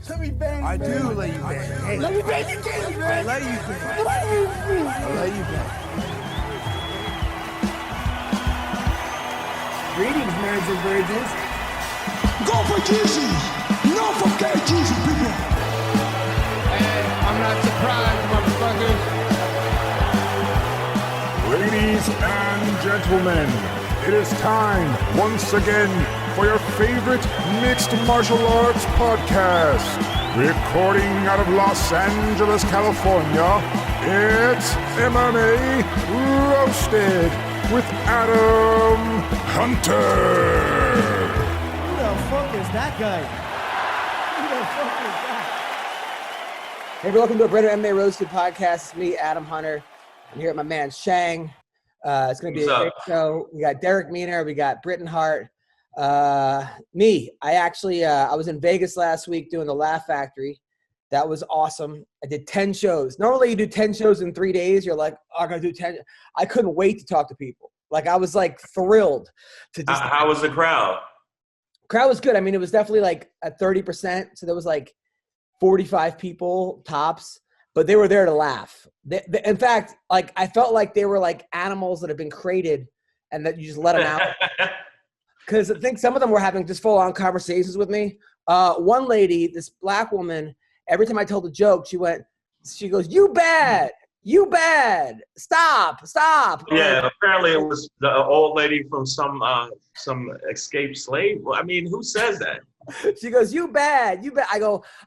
Let me bang. I do let you bang. Hey, Let me bang you, Katie, man. I let you bang. I let you bang. Greetings, marrieds and virgins. Go for Jesus. No for Jesus, people. Hey, I'm not surprised, motherfuckers. Ladies and gentlemen, it is time once again for your favorite mixed martial arts podcast. Recording out of Los Angeles, California, it's MMA Roasted with Adam Hunter. Who the fuck is that guy? Who the fuck is that? Hey, welcome to a brand new MMA Roasted Podcast. It's me, Adam Hunter. I'm here with my man, Shang. It's going to be a great show. We got Darrick Meaner. We got Britton Hart. Me, I was in Vegas last week doing the Laugh Factory. That was awesome. I did 10 shows. Normally you do 10 shows in 3 days. You're like, oh, I'm going to do 10. I couldn't wait to talk to people. Like, I was like thrilled to just. How was the crowd? Crowd was good. I mean, it was definitely like at 30%. So there was like 45 people tops, but they were there to laugh. In fact, like, I felt like they were like animals that have been crated and that you just let them out. Because I think some of them were having just full-on conversations with me. One lady, this black woman, every time I told a joke, she goes, "You bad, stop." Yeah, apparently it was the old lady from some escaped slave. I mean, who says that? She goes, "You bad."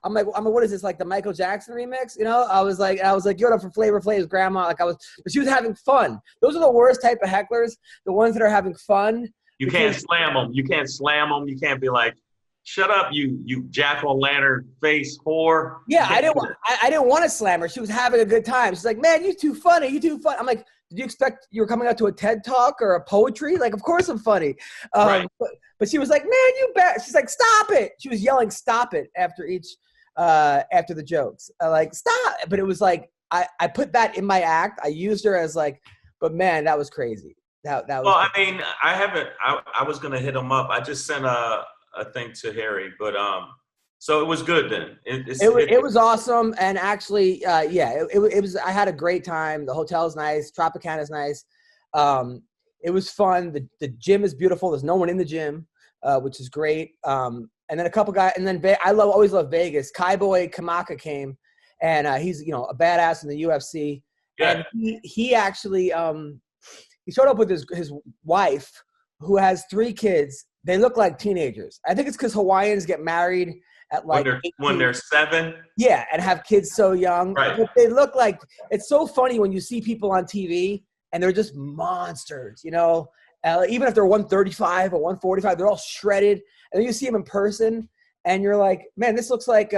I'm like, what is this, like the Michael Jackson remix? You know, I was like, Yoder from Flavor Flav's grandma. But she was having fun. Those are the worst type of hecklers, the ones that are having fun. You can't slam them. You can't slam them. You can't be like, "Shut up, you jack-o'-lantern face whore." Yeah, I didn't want to slam her. She was having a good time. She's like, "Man, you too funny. I'm like, did you expect you were coming out to a TED Talk or a poetry? Like, of course I'm funny. Right. But she was like, "Man, you bet." She's like, "Stop it." She was yelling, "Stop it," after the jokes. Like, stop. But it was like, I put that in my act. I used her as like, but man, that was crazy. That was. Well, crazy. I mean, I haven't. I was gonna hit him up. I just sent a thing to Harry, but so it was good then. It was awesome, and actually, it was. I had a great time. The hotel's nice. Tropicana's nice. It was fun. The gym is beautiful. There's no one in the gym, which is great. And then a couple guys, and then always love Vegas. Kaiboy Kamaka came, and he's a badass in the UFC. Yeah. And he actually he showed up with his wife, who has 3 kids. They look like teenagers. I think it's because Hawaiians get married at like when they're 7. Yeah, and have kids so young. Right. But they look like, it's so funny when you see people on TV and they're just monsters, even if they're 135 or 145, they're all shredded. And then you see them in person and you're like, man, this looks like,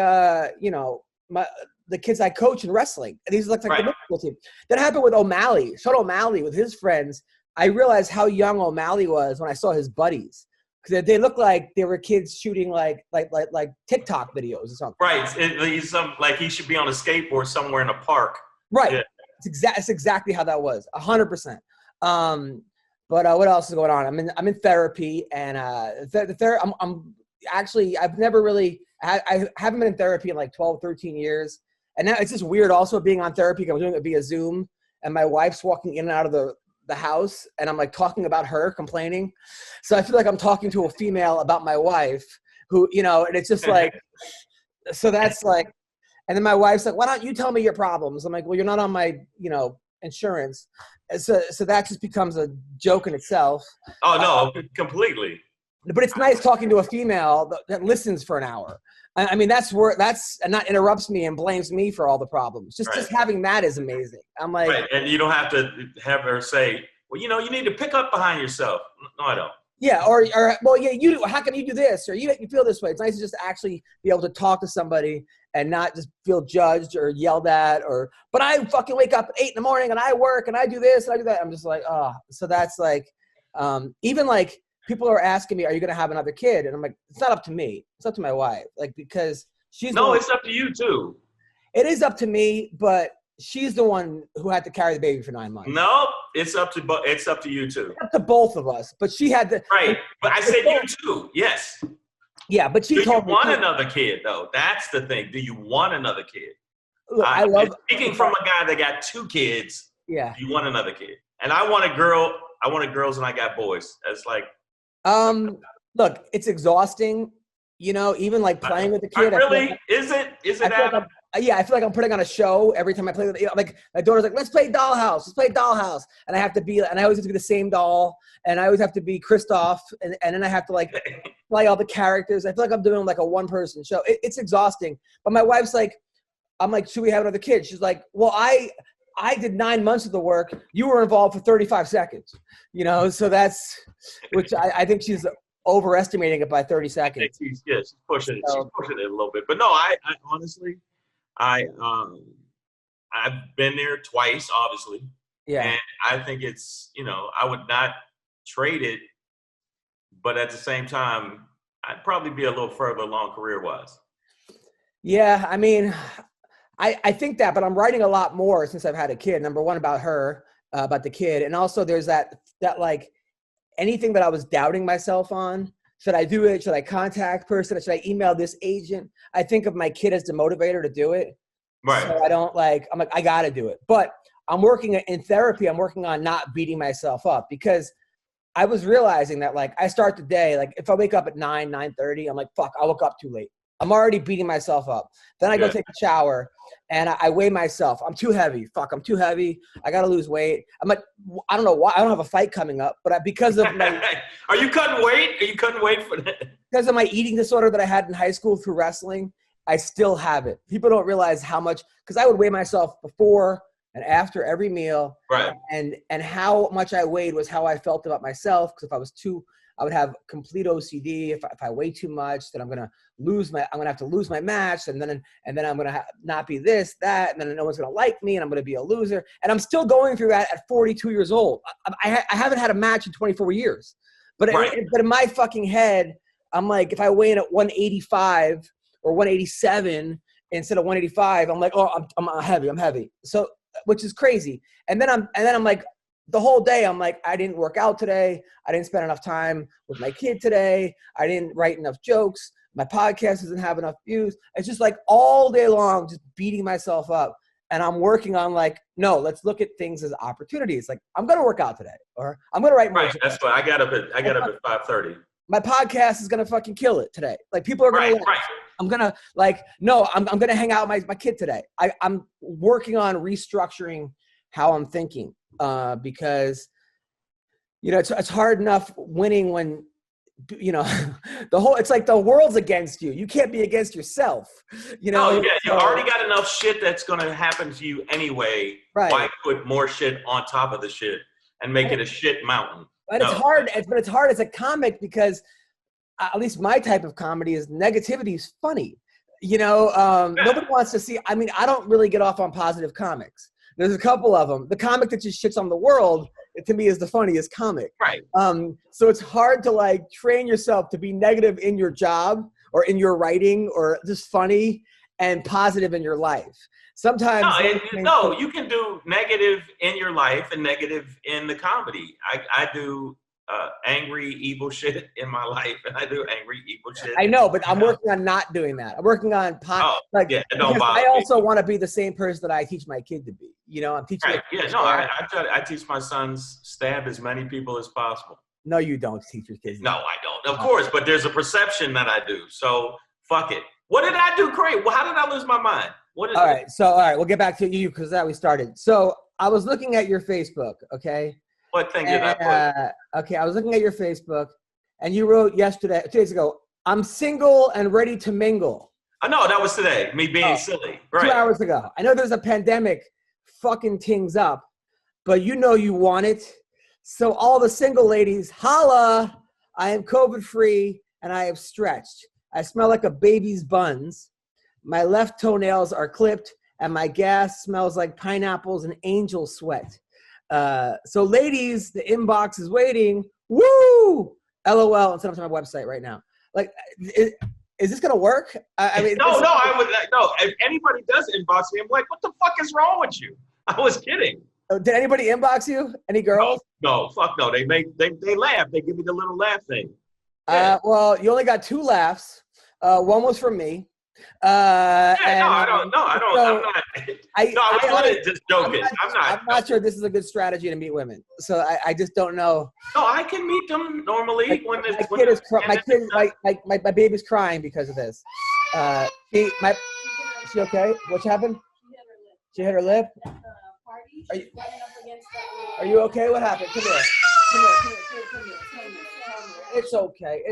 the kids I coach in wrestling. And these look like the middle team. That happened with O'Malley. Sean O'Malley with his friends. I realized how young O'Malley was when I saw his buddies. Because they look like they were kids shooting like TikTok videos or something. Right. He's like he should be on a skateboard somewhere in a park. Right. Yeah. It's exactly how that was. 100%. But what else is going on? I'm in therapy, and I'm actually, I've never really I haven't been in therapy in like 12, 13 years. And now it's just weird also being on therapy. I'm doing it via Zoom, and my wife's walking in and out of the house, and I'm like talking about her, complaining. So I feel like I'm talking to a female about my wife who, and it's just like, so that's like, and then my wife's like, "Why don't you tell me your problems?" I'm like, "Well, you're not on my, insurance." And so that just becomes a joke in itself. Oh, no, completely. But it's nice talking to a female that listens for an hour. I mean, and not interrupts me and blames me for all the problems. Just having that is amazing. I'm like, right. And you don't have to have her say, "Well, you need to pick up behind yourself." No, I don't. Yeah, or well, yeah, you do. How come you do this? Or you feel this way? It's nice to just actually be able to talk to somebody and not just feel judged or yelled at. But I fucking wake up at 8 a.m. and I work and I do this and I do that. I'm just like, oh. So that's like, even like, people are asking me, "Are you going to have another kid?" And I'm like, it's not up to me. It's up to my wife. Like, because she's no, it's up to you too. It is up to me, but she's the one who had to carry the baby for 9 months. No, it's up to you too. It's up to both of us. But she had to. Right, but I said you too. Yes. Yeah, but she told me. Do you want another kid, though? That's the thing. Do you want another kid? Look, speaking from a guy that got 2 kids. Yeah. Do you want another kid? And I wanted girls, and I got boys. It's like. Look, it's exhausting. You know, even like playing with the kid. Really? Is it? Adam? I feel like I'm putting on a show every time I play with it. Like my daughter's like, let's play Dollhouse. And I have to be, and I always have to be the same doll. And I always have to be Kristoff. And then I have to like play all the characters. I feel like I'm doing like a 1-person show. It's exhausting. But my wife's like, I'm like, should we have another kid? She's like, well, I did 9 months of the work. You were involved for 35 seconds, you know? So that's, which I think she's overestimating it by 30 seconds. She's pushing it. She's pushing it a little bit. But no, I honestly, I've been there twice, obviously. Yeah. And I think it's, you know, I would not trade it, but at the same time, I'd probably be a little further along career-wise. Yeah, I mean, I think that, but I'm writing a lot more since I've had a kid. Number one, about her, about the kid. And also there's that like anything that I was doubting myself on. Should I do it? Should I contact person? Should I email this agent? I think of my kid as the motivator to do it. Right. So I'm like, I got to do it. But I'm working in therapy. I'm working on not beating myself up, because I was realizing that like I start the day, like if I wake up at 9:30, I'm like, fuck, I woke up too late. I'm already beating myself up. Then I go take a shower and I weigh myself. I'm too heavy. Fuck, I'm too heavy. I got to lose weight. I'm like, I don't know why. I don't have a fight coming up, but because of my... Are you cutting weight? Are you cutting weight for that? Because of my eating disorder that I had in high school through wrestling, I still have it. People don't realize how much, because I would weigh myself before and after every meal. Right. And how much I weighed was how I felt about myself. Because if I was too... I would have complete OCD. If I weigh too much, then I'm gonna have to lose my match, and then I'm gonna not be this, that, and then no one's gonna like me, and I'm gonna be a loser. And I'm still going through that at 42 years old. I haven't had a match in 24 years, but in my fucking head, I'm like, if I weigh in at 185 or 187 instead of 185, I'm like, oh, I'm heavy. So, which is crazy. And then I'm like. The whole day, I'm like, I didn't work out today. I didn't spend enough time with my kid today. I didn't write enough jokes. My podcast doesn't have enough views. It's just like all day long, just beating myself up. And I'm working on like, no, let's look at things as opportunities. Like, I'm going to work out today, or I'm going to write more. Right, that's why I got up at 5:30. My podcast is going to fucking kill it today. Like, people are going to, I'm going to like, no, I'm going to hang out with my kid today. I'm working on restructuring how I'm thinking. Because, you know, it's hard enough winning when, you know, it's like the world's against you. You can't be against yourself, you know? Oh, yeah, you already got enough shit that's going to happen to you anyway. Right. Why put more shit on top of the shit and make it a shit mountain? But it's hard as a comic, because at least my type of comedy is negativity is funny. You know, nobody wants to see, I mean, I don't really get off on positive comics. There's a couple of them. The comic that just shits on the world, to me, is the funniest comic. Right. So it's hard to like train yourself to be negative in your job or in your writing, or just funny and positive in your life. Sometimes you can do negative in your life and negative in the comedy. I do angry, evil shit in my life, and I do angry, evil shit. I know, but I'm working on not doing that. I'm working on I also want to be the same person that I teach my kid to be. You know, I'm teaching. Right. I teach my sons stab as many people as possible. No, you don't teach your kids. No, I don't. Of course, but there's a perception that I do. So fuck it. What did I do great? Well, how did I lose my mind? All right, we'll get back to you, because that we started. So I was looking at your Facebook, okay? What thing did I put? Okay, I was looking at your Facebook, and you wrote 2 days ago, I'm single and ready to mingle. No, that was today, me being silly. Right. 2 hours ago. I know there's a pandemic fucking things up, but you know you want it. So all the single ladies, holla, I am COVID-free and I have stretched. I smell like a baby's buns. My left toenails are clipped and my gas smells like pineapples and angel sweat. So ladies, the inbox is waiting. Woo! LOL, and send them to my website right now. Like, is this gonna work? I mean, no. If anybody does inbox me, I'm like, what the fuck is wrong with you? I was kidding. Did anybody inbox you? Any girls? No, fuck no. They laugh. They give me the little laugh thing. Well, you only got 2 laughs. One was from me. I was just joking. I'm not sure this is a good strategy to meet women. So I just don't know. No, I can meet them normally. My baby's crying because of this. She okay? What happened? She hit her lip. Are you okay? What happened? Come here. It's okay.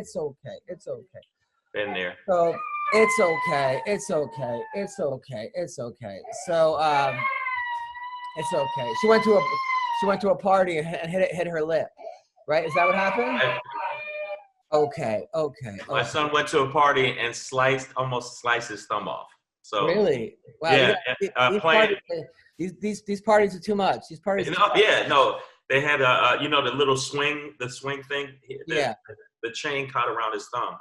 Been there. So it's okay. So it's okay. She went to a party and hit her lip. Right? Is that what happened? Okay. My son went to a party and almost sliced his thumb off. So really? Wow. Yeah. These parties are too much. These parties. They had the little swing thing. The chain caught around his thumb.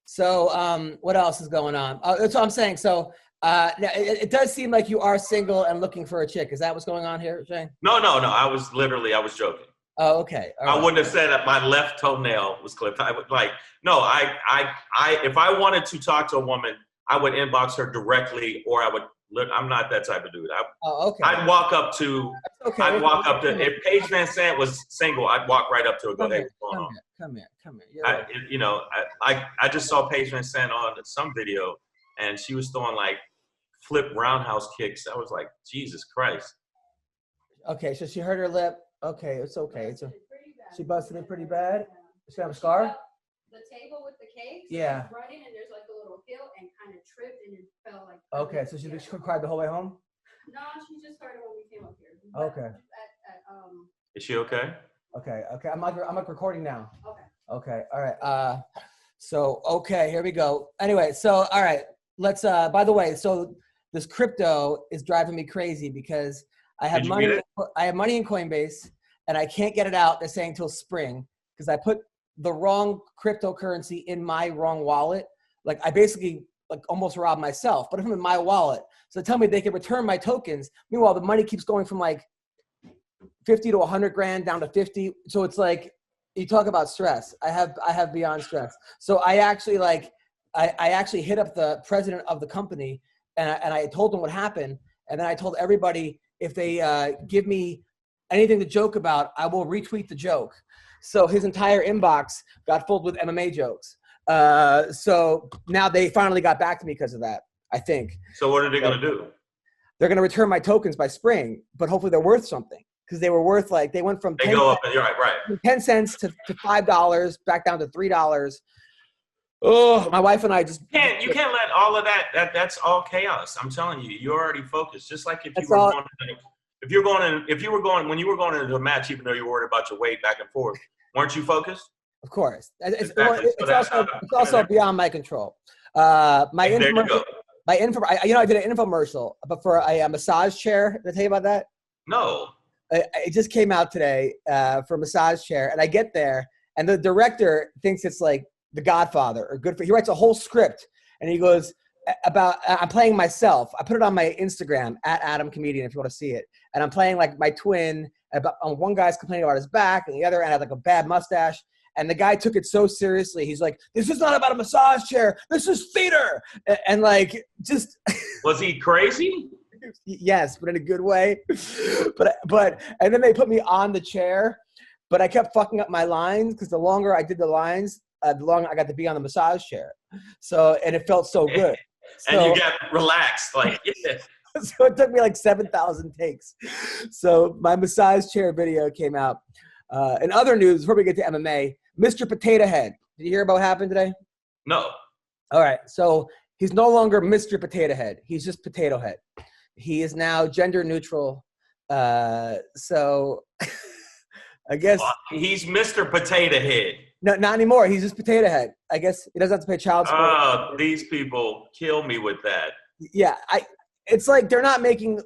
So what else is going on? That's what I'm saying. So it does seem like you are single and looking for a chick. Is that what's going on here, Shang? No. I was joking. Oh, okay. All right. I wouldn't have said that my left toenail was clipped. I would if I wanted to talk to a woman, I would inbox her directly, or I'm not that type of dude. Okay. I'd walk up to if Paige Van Sant was single, I'd walk right up to her and go, hey, what's going on? Come here. I just saw Paige Van Sant on some video, and she was throwing like flip roundhouse kicks. I was like, Jesus Christ. Okay, so she hurt her lip. Okay, it's okay. She busted it pretty bad. She have a scar? The table with the cakes. Yeah. Running, and there's like a little hill, and kind of tripped and it fell like. Okay, so she cried the whole way home? No, she just started when we came up here. Okay. Is she okay? Okay. I'm like recording now. Okay. All right. So okay, here we go. Anyway, so all right, let's. By the way, so this crypto is driving me crazy because I have money. I have money in Coinbase, and I can't get it out. They're saying till spring because I put the wrong cryptocurrency in my wrong wallet. Like I basically almost robbed myself, but I'm in my wallet. So tell me they can return my tokens. Meanwhile, the money keeps going from like 50 to 100 grand down to 50. So it's like, you talk about stress. I have beyond stress. So I actually I actually hit up the president of the company and I told him what happened. And then I told everybody, if they give me anything to joke about, I will retweet the joke. So his entire inbox got filled with MMA jokes. So now they finally got back to me because of that, I think. So what are they going to do? They're going to return my tokens by spring, but hopefully they're worth something. Because they were worth they went from 10 cents to $5, back down to $3. Oh, my wife and I just you can't let all of that's all chaos. I'm telling you, you're already focused. Just like when you were going into a match, even though you were worried about your weight back and forth, weren't you focused? Of course. Exactly. It's also beyond my control. I did an infomercial, but for a massage chair. Did I tell you about that? No. It just came out today for a massage chair, and I get there, and the director thinks it's like The Godfather or Good for. He writes a whole script, and he goes about I'm playing myself. I put it on my Instagram @AdamComedian if you want to see it, and I'm playing like my twin. One guy's complaining about his back, and the other had like a bad mustache. And the guy took it so seriously. He's like, "This is not about a massage chair. This is theater." And like, just was he crazy? Yes, but in a good way. But and then they put me on the chair, but I kept fucking up my lines because the longer I did the lines, the longer I got to be on the massage chair. So and it felt so good. And you got relaxed, like yeah. So it took me like 7,000 takes. So my massage chair video came out. In other news, before we get to MMA, Mr. Potato Head. Did you hear about what happened today? No. All right. So he's no longer Mr. Potato Head. He's just Potato Head. He is now gender neutral. So I guess he's Mr. Potato Head. No, not anymore. He's just Potato Head. I guess he doesn't have to pay child support. Oh, these people kill me with that. Yeah, it's like they're not making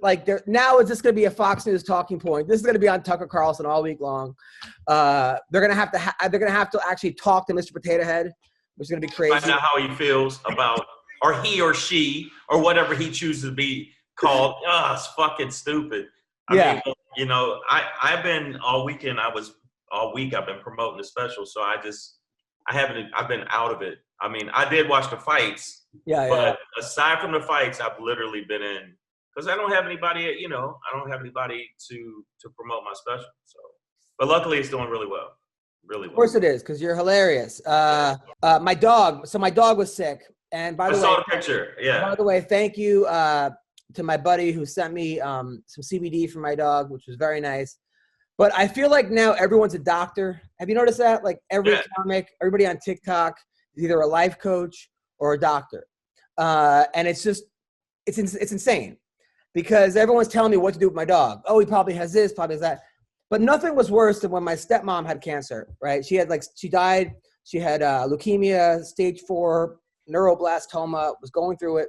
now it's just going to be a Fox News talking point. This is going to be on Tucker Carlson all week long. They're going to have to actually talk to Mr. Potato Head, which is going to be crazy. Find out how he feels about, or he or she, or whatever he chooses to be called. It's fucking stupid. I mean, I've been all weekend. I've been promoting the special, so I just I've been out of it. I mean, I did watch the fights. But aside from the fights, I've literally been in because I don't have anybody. I don't have anybody to promote my special. So, but luckily, it's doing really well. Really well. Of course it is, because you're hilarious. My dog. So my dog was sick, and by the way, I saw the picture. Yeah. By the way, thank you to my buddy who sent me some CBD for my dog, which was very nice. But I feel like now everyone's a doctor. Have you noticed that? Like every comic, everybody on TikTok is either a life coach or a doctor. And it's insane because everyone's telling me what to do with my dog. Oh, he probably has this, probably has that. But nothing was worse than when my stepmom had cancer, right? She died. She had leukemia, stage 4, neuroblastoma, was going through it.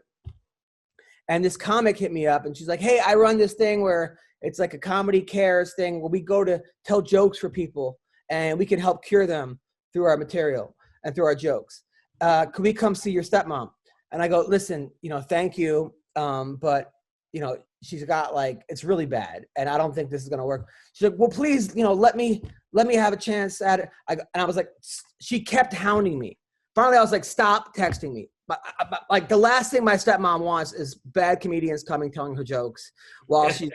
And this comic hit me up and she's like, hey, I run this thing where it's like a comedy cares thing where we go to tell jokes for people and we can help cure them through our material and through our jokes. Could we come see your stepmom? And I go, listen, thank you. But, she's got it's really bad. And I don't think this is going to work. She's like, well, please, let me have a chance at it. And I was like, she kept hounding me. Finally, I was like, stop texting me. Like the last thing my stepmom wants is bad comedians coming, telling her jokes while she's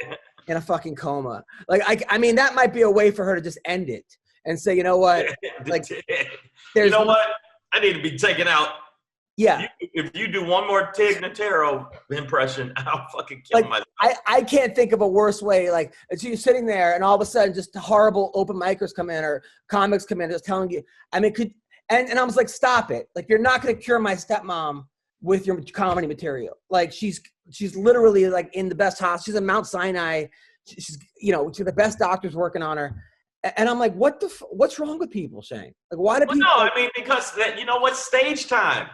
in a fucking coma. I mean, that might be a way for her to just end it and say, you know what? What? I need to be taken out. Yeah. If you do one more Tig Notaro impression, I'll fucking kill myself. I can't think of a worse way. It's you sitting there and all of a sudden just horrible open micers come in or comics come in just telling you. I mean, and I was like, stop it. You're not going to cure my stepmom with your comedy material. She's literally in the best hospital. She's in Mount Sinai. She's the best doctors working on her. And I'm like, what's wrong with people, Shang? Why do people? No, I mean, because stage time.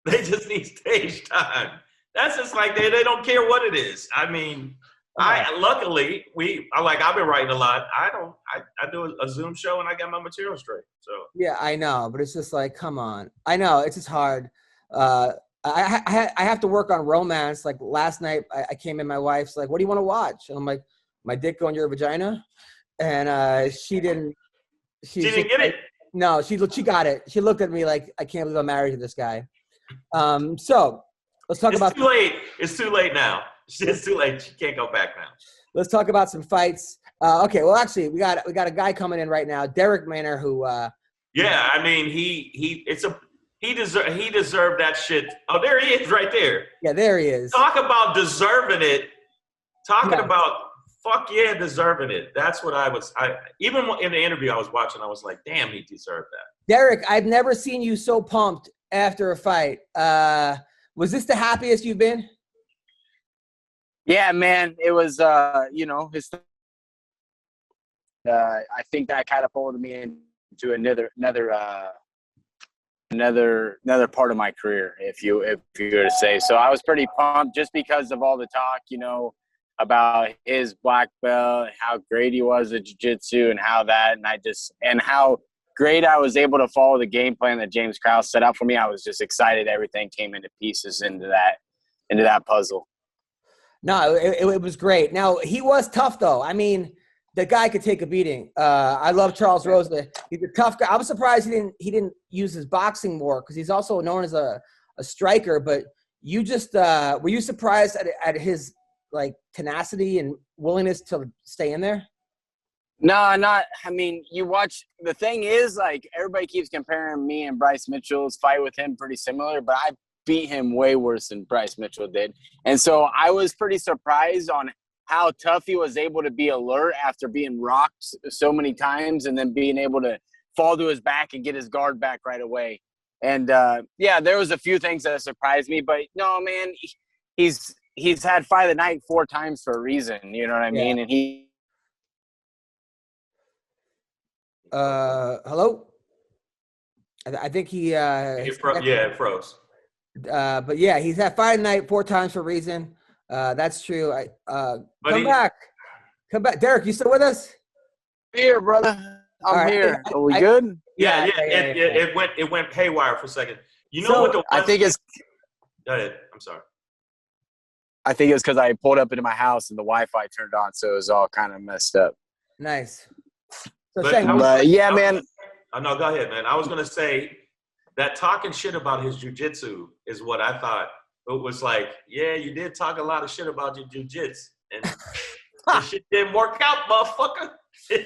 They just need stage time. That's just they don't care what it is. I mean, luckily I've been writing a lot. I do a Zoom show and I got my material straight. So yeah, I know, but it's just come on. I know it's just hard. I have to work on romance. Last night I came in, my wife's like, what do you want to watch? And I'm like, my dick go in your vagina. And she didn't get it. No, she got it. She looked at me like, I can't believe I'm married to this guy. So let's talk about. It's too late. It's too late now. It's too late. She can't go back now. Let's talk about some fights. Okay. Well, actually, we got a guy coming in right now, Darrick Manor, who. Yeah, I mean, he deserved that shit. Oh, there he is, right there. Yeah, there he is. Talk about deserving it. About fuck yeah, deserving it. That's what even in the interview I was watching, I was like, damn, he deserved that. Darrick, I've never seen you so pumped after a fight. Was this the happiest you've been? Yeah, man. It was, I think that catapulted me into another part of my career, if you were to say. So I was pretty pumped just because of all the talk, about his black belt, how great he was at jiu-jitsu and how great I was able to follow the game plan that James Krause set up for me. I was just excited everything came into pieces into that puzzle. No, it was great. Now, he was tough, though. I mean, the guy could take a beating. I love Charles Rosa. He's a tough guy. I was surprised he didn't use his boxing more because he's also known as a striker. But you just were you surprised at his tenacity and willingness to stay in there? No, not. I mean, you watch. The thing is, everybody keeps comparing me and Bryce Mitchell's fight with him pretty similar, but I beat him way worse than Bryce Mitchell did. And so I was pretty surprised on how tough he was able to be alert after being rocked so many times and then being able to fall to his back and get his guard back right away. And, there was a few things that surprised me, but no, man, he's had fight of the night 4 times for a reason. You know what I mean? And he. Hello? I think he it froze. But yeah, he's had fight of the night 4 times for a reason. That's true. Come back. Darrick, you still with us? Here, brother. I'm here. Are we good? Yeah. It went haywire for a second. You know what? I think it's. Go ahead. I'm sorry. I think it's because I pulled up into my house and the Wi-Fi turned on, so it was all kind of messed up. Nice. So But Shang, I was- yeah, man. No, go ahead, man. I was gonna say that talking shit about his jiu-jitsu is what I thought. It was like, yeah, you did talk a lot of shit about your jiu-jitsu, and this shit didn't work out, motherfucker.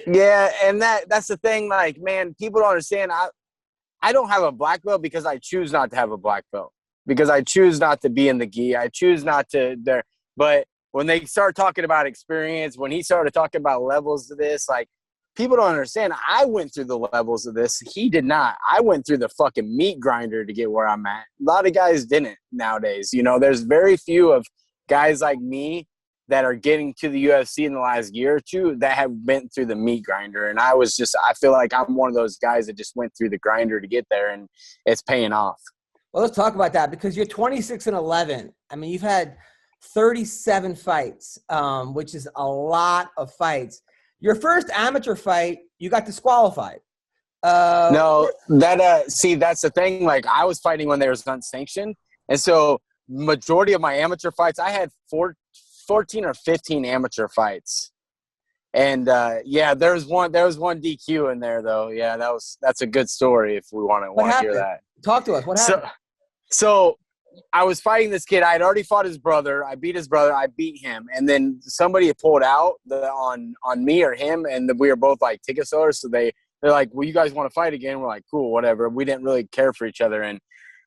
Yeah, and that's the thing. Like, man, people don't understand. I don't have a black belt because I choose not to have a black belt. Because I choose not to be in the gi. I choose not to there. But when they start talking about experience, when he started talking about levels of this, like, people don't understand. I went through the levels of this. He did not. I went through the fucking meat grinder to get where I'm at. A lot of guys didn't nowadays. You know, there's very few of guys like me that are getting to the UFC in the last year or two that have been through the meat grinder. And I feel like I'm one of those guys that just went through the grinder to get there, and it's paying off. Well, let's talk about that, because you're 26-11. I mean, you've had 37 fights, which is a lot of fights. Your first amateur fight, you got disqualified. No, see, that's the thing. Like, I was fighting when there was unsanctioned. And so majority of my amateur fights, I had 14 or 15 amateur fights. And yeah, there was one DQ in there though. Yeah, that's a good story if we want to hear that. Talk to us. What happened? So I was fighting this kid. I had already fought his brother. I beat his brother. I beat him. And then somebody had pulled out on me or him, and we were both like ticket sellers. So they're like, well, you guys want to fight again? We're like, cool, whatever. We didn't really care for each other. And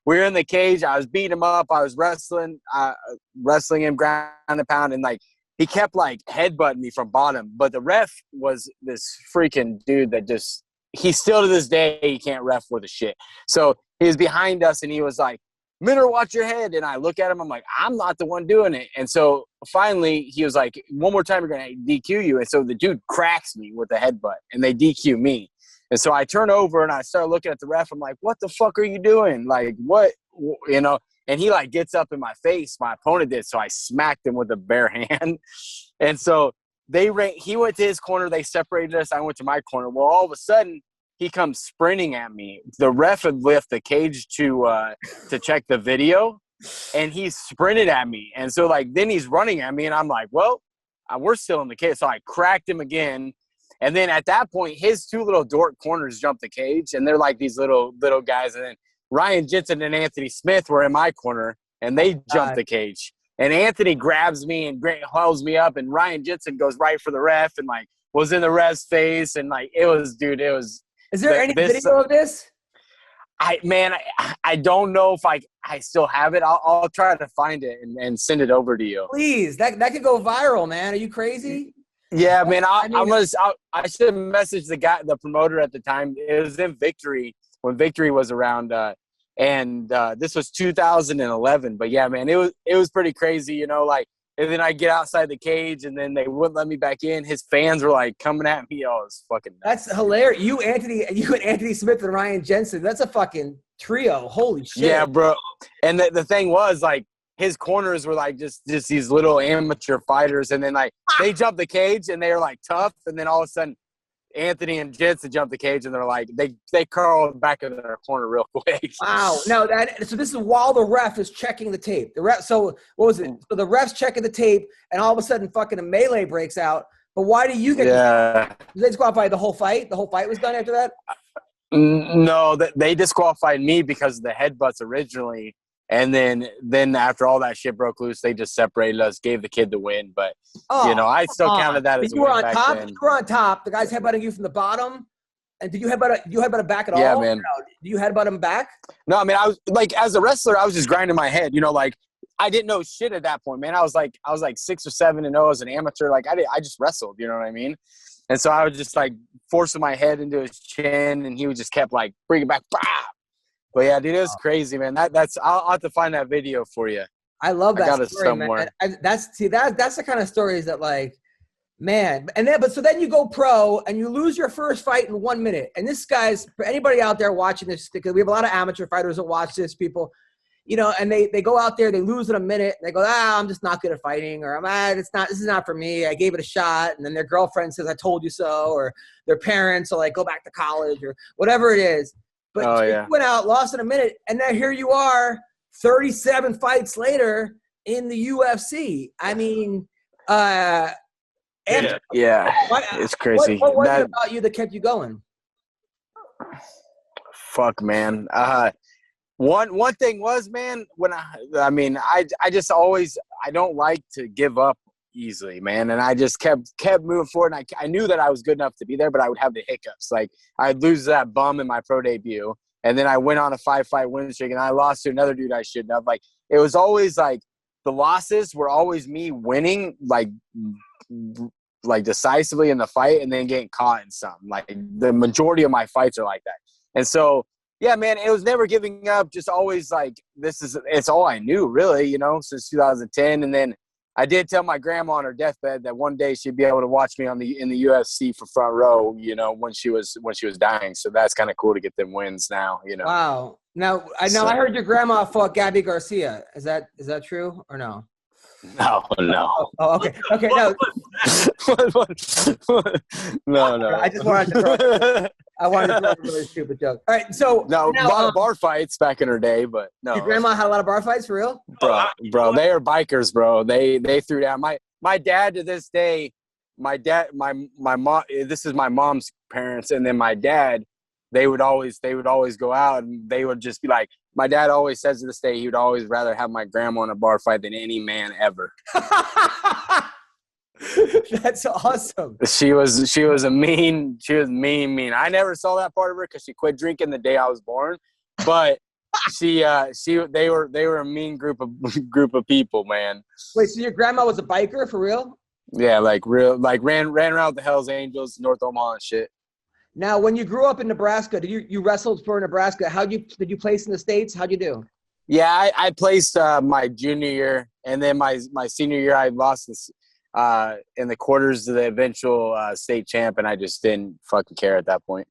we were in the cage. I was beating him up. I was wrestling him ground and pound. And like, he kept like headbutting me from bottom. But the ref was this freaking dude that he still to this day, he can't ref with a shit. So he was behind us, and he was like, Minner, watch your head. And I look at him, I'm like, I'm not the one doing it. And so finally he was like, one more time, we're going to DQ you. And so the dude cracks me with a headbutt, and they DQ me. And so I turn over and I start looking at the ref. I'm like, what the fuck are you doing? Like, what, you know? And he like gets up in my face. My opponent did. So I smacked him with a bare hand. And so he went to his corner. They separated us. I went to my corner. Well, all of a sudden, he comes sprinting at me. The ref had left the cage to check the video, and he sprinted at me. And so, like, then he's running at me, and I'm like, well, we're still in the cage. So I cracked him again. And then at that point, his two little dork corners jumped the cage, and they're like these little guys. And then Ryan Jensen and Anthony Smith were in my corner, and they jumped the cage. And Anthony grabs me and hauls me up, and Ryan Jensen goes right for the ref and, like, was in the ref's face. And, like, it was. Is there any video of this? I don't know if I still have it. I'll try to find it and send it over to you. Please, that could go viral, man. Are you crazy? Yeah, man. I should have messaged the promoter at the time. It was in Victory when Victory was around, and this was 2011. But yeah, man, it was pretty crazy, you know, like. And then I get outside the cage, and then they wouldn't let me back in. His fans were like coming at me. Oh, it's fucking nuts. That's hilarious. You and Anthony Smith and Ryan Jensen. That's a fucking trio. Holy shit. Yeah, bro. And the thing was, like, his corners were like just these little amateur fighters, and then like they jumped the cage and they were like tough, and then all of a sudden Anthony and Jensen jumped the cage, and they're like they curled back in their corner real quick. Wow. No, so this is while the ref is checking the tape. So what was it? So the ref's checking the tape, and all of a sudden fucking a melee breaks out. But why do you get they disqualified the whole fight? The whole fight was done after that? No, they disqualified me because of the headbutts originally. And then after all that shit broke loose, they just separated us, gave the kid the win. But, you know, I still counted that as a win back then. You were on top. The guy's headbutting you from the bottom. And did you headbutt him back at all? Yeah, man. No. Do you headbutt him back? No, I mean, I was like, as a wrestler, I was just grinding my head. You know, like, I didn't know shit at that point, man. I was like 6 or 7-0 as an amateur. Like, I just wrestled, you know what I mean? And so I was just like forcing my head into his chin, and he would just kept like bringing it back. Bah! But yeah, dude, it was crazy, man. I'll have to find that video for you. I love that story, story, man. That's the kind of stories that, like, man. So then you go pro and you lose your first fight in 1 minute. And this guy's, for anybody out there watching this, because we have a lot of amateur fighters that watch this, people, you know, and they go out there, they lose in a minute, and they go, I'm just not good at fighting, or this is not for me. I gave it a shot. And then their girlfriend says, I told you so, or their parents are like, go back to college, or whatever it is. But you went out, lost in a minute, and now here you are, 37 fights later in the UFC. I mean, it's crazy. What was it about you that kept you going? Fuck, man. One thing was, man, when I just always, I don't like to give up easily, man. And I just kept moving forward. And I knew that I was good enough to be there, but I would have the hiccups. Like I'd lose that bum in my pro debut. And then I went on a 5-fight win streak and I lost to another dude I shouldn't have. Like it was always like the losses were always me winning like decisively in the fight and then getting caught in something. Like the majority of my fights are like that. And so, yeah, man, it was never giving up, just always like it's all I knew really, you know, since 2010. And then I did tell my grandma on her deathbed that one day she'd be able to watch me in the UFC for front row, you know, when she was dying. So that's kind of cool to get them wins now, you know. Wow. Now I heard your grandma fought Gabby Garcia. Is that true or no? No. Oh, okay. No. No. I just wanted to throw a really stupid joke. All right, so no, a lot of bar fights back in her day, but no. Your grandma had a lot of bar fights for real? Bro, they are bikers, bro. They threw down. My dad to this day, my mom. This is my mom's parents, and then my dad. They would always go out, and they would just be like. My dad always says to this day he would always rather have my grandma in a bar fight than any man ever. That's awesome. She was mean. I never saw that part of her because she quit drinking the day I was born. But they were a mean group of people, man. Wait, so your grandma was a biker for real? Yeah, ran around with the Hells Angels, North Omaha and shit. Now, when you grew up in Nebraska, did you wrestled for Nebraska? Did you place in the States? How'd you do? Yeah, I placed my junior year, and then my senior year I lost in the quarters of the eventual state champ, and I just didn't fucking care at that point.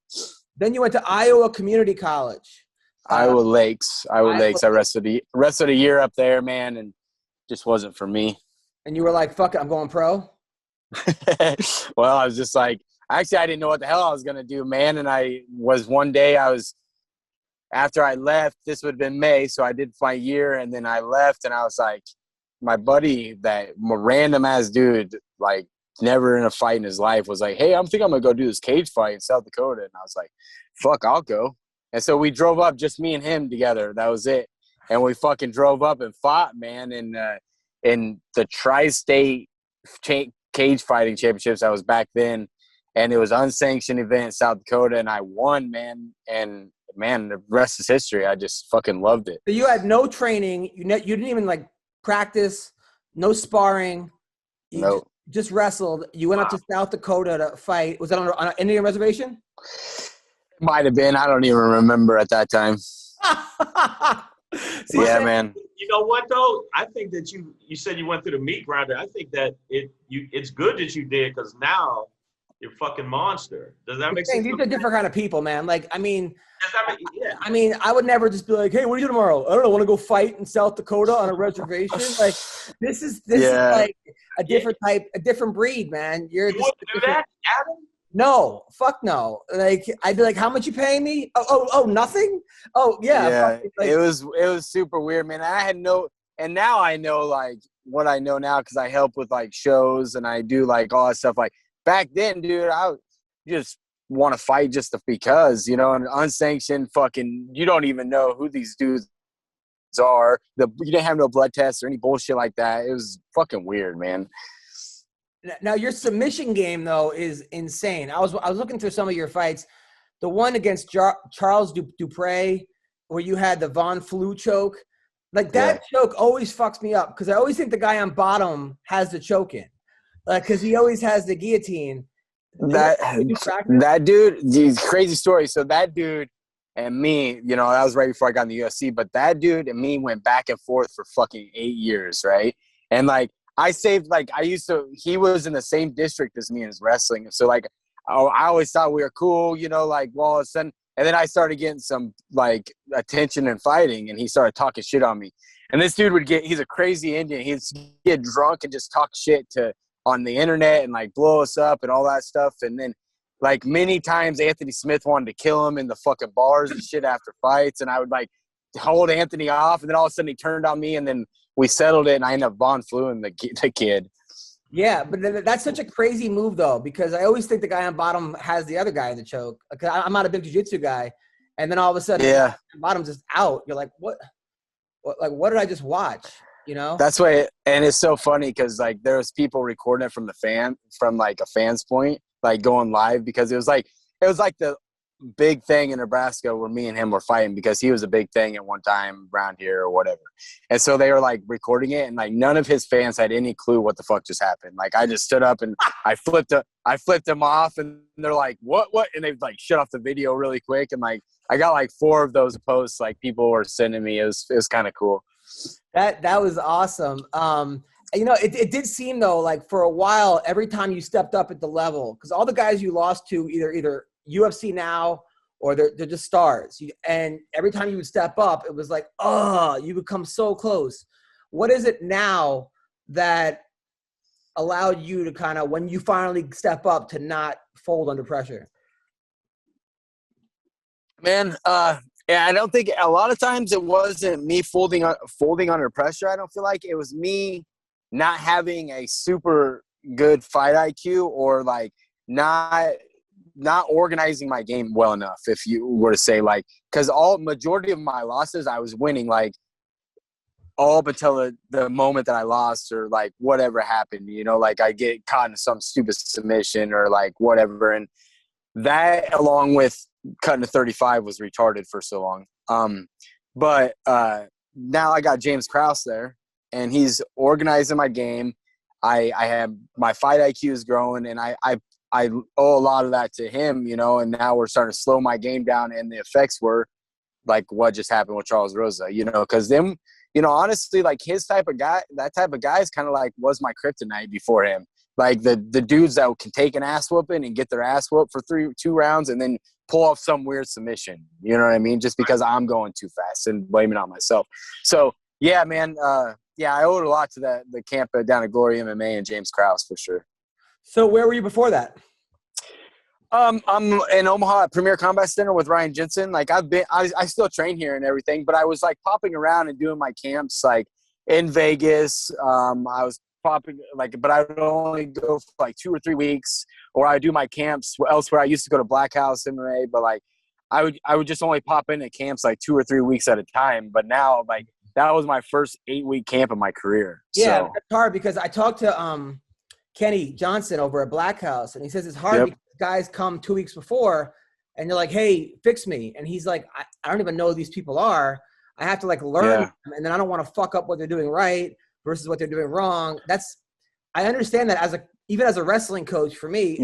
Then you went to Iowa Community College. Iowa Lakes. I wrestled a year up there, man, and just wasn't for me. And you were like, fuck it, I'm going pro? Well, I was just like, actually, I didn't know what the hell I was going to do, man. And after I left, this would have been May. So I did my year and then I left and I was like, my buddy, that random ass dude, like never in a fight in his life was like, hey, I'm going to go do this cage fight in South Dakota. And I was like, fuck, I'll go. And so we drove up, just me and him together. That was it. And we fucking drove up and fought, man. In the tri-state cage fighting championships, I was back then. And it was an unsanctioned event in South Dakota, and I won, man. And, man, the rest is history. I just fucking loved it. So you had no training. You didn't even, like, practice, no sparring. You just wrestled. You went up to South Dakota to fight. Was that on an Indian reservation? Might have been. I don't even remember at that time. Yeah, man. You know what, though? I think that you said you went through the meat grinder. I think that it's good that you did because now – you're a fucking monster. Does that make sense? These are different kind of people, man. Like, I mean, yeah. I mean, I would never just be like, hey, what do you do tomorrow? I don't know. Want to go fight in South Dakota on a reservation? Like, this is like a different breed, man. You wouldn't do that, Adam? No, fuck no. Like, I'd be like, how much you paying me? Oh, nothing? Oh, yeah. Yeah, like, it was super weird, man. And now I know, like, what I know now because I help with, like, shows and I do, like, all that stuff, like, back then, dude, I just want to fight just because, you know, and unsanctioned fucking, you don't even know who these dudes are. You didn't have no blood tests or any bullshit like that. It was fucking weird, man. Now, your submission game, though, is insane. I was looking through some of your fights. The one against Charles Dupre, where you had the Von Flue choke. Like, that choke always fucks me up because I always think the guy on bottom has the choke in. Because he always has the guillotine. That dude, crazy story. So that dude and me, you know, that was right before I got in the UFC, but that dude and me went back and forth for fucking 8 years, right? And, like, he was in the same district as me in his wrestling. So, like, I always thought we were cool, you know, like, well, all of a sudden, and then I started getting some, like, attention and fighting, and he started talking shit on me. And this dude he's a crazy Indian. He'd get drunk and just talk shit on the internet and like blow us up and all that stuff. And then like many times Anthony Smith wanted to kill him in the fucking bars and shit after fights. And I would like hold Anthony off. And then all of a sudden he turned on me and then we settled it. And I ended up Von Fluing the kid. Yeah. But that's such a crazy move though, because I always think the guy on bottom has the other guy in the choke. I'm not a big jiu-jitsu guy. and then all of a sudden, Yeah. bottom's just out. You're like, what did I just watch? You know? That's why, and it's so funny because like there's people recording it from like a fan's point, like going live, because it was like the big thing in Nebraska where me and him were fighting, because he was a big thing at one time around here or whatever. And so they were like recording it, and like none of his fans had any clue what the fuck just happened. Like I just stood up and I flipped him off, and they're like, what? And they like shut off the video really quick. And like, I got like 4 of those posts, like people were sending me. It was kind of cool. That was awesome. You know, it did seem though, like for a while, every time you stepped up at the level, because all the guys you lost to either UFC now or they're just stars. And every time you would step up, it was like, oh, you become so close. What is it now that allowed you to kind of, when you finally step up, to not fold under pressure? Man, yeah, I don't think a lot of times it wasn't me folding under pressure. I don't feel like it was me not having a super good fight IQ, or like not organizing my game well enough, if you were to say, like, because majority of my losses I was winning, like all but till the moment that I lost, or like whatever happened, you know, like I get caught in some stupid submission or like whatever, and that along with cutting to 35 was retarded for so long. But now I got James Krause there, and he's organizing my game. I have my fight IQ is growing, and I owe a lot of that to him, you know, and now we're starting to slow my game down, and the effects were like what just happened with Charles Rosa, you know, because them, you know, honestly, like that type of guy is kind of like was my kryptonite before him. Like the dudes that can take an ass whooping and get their ass whooped for 2 rounds and then pull off some weird submission. You know what I mean? Just because I'm going too fast and blaming it on myself. So yeah, man. Yeah, I owed a lot to the camp down at Glory MMA and James Krause for sure. So where were you before that? I'm in Omaha at Premier Combat Center with Ryan Jensen. Like I still train here and everything, but I was like popping around and doing my camps like in Vegas. I was popping but I would only go for like 2 or 3 weeks, or I would do my camps elsewhere. I used to go to Black House MMA, but like I would just only pop in at camps like 2 or 3 weeks at a time. But now like that was my first 8-week camp of my career. Yeah, so. It's hard because I talked to Kenny Johnson over at Black House, and he says it's hard because guys come 2 weeks before and you're like, hey, fix me. And he's like, I don't even know who these people are. I have to like learn them, and then I don't want to fuck up what they're doing right versus what they're doing wrong. I understand that even as a wrestling coach for me,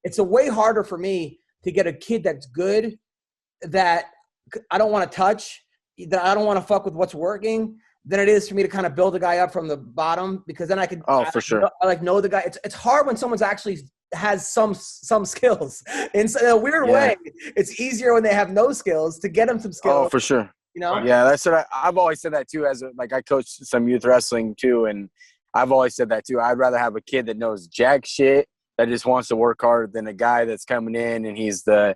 it's a way harder for me to get a kid that's good, that I don't want to touch, that I don't want to fuck with what's working, than it is for me to kind of build a guy up from the bottom, because then I could for sure. I know the guy. It's hard when someone's actually has some skills. In a weird way, it's easier when they have no skills to get them some skills. Oh, for sure. You know? Yeah, that's what I've always said that too. I coached some youth wrestling too, and I've always said that too. I'd rather have a kid that knows jack shit, that just wants to work hard, than a guy that's coming in and he's the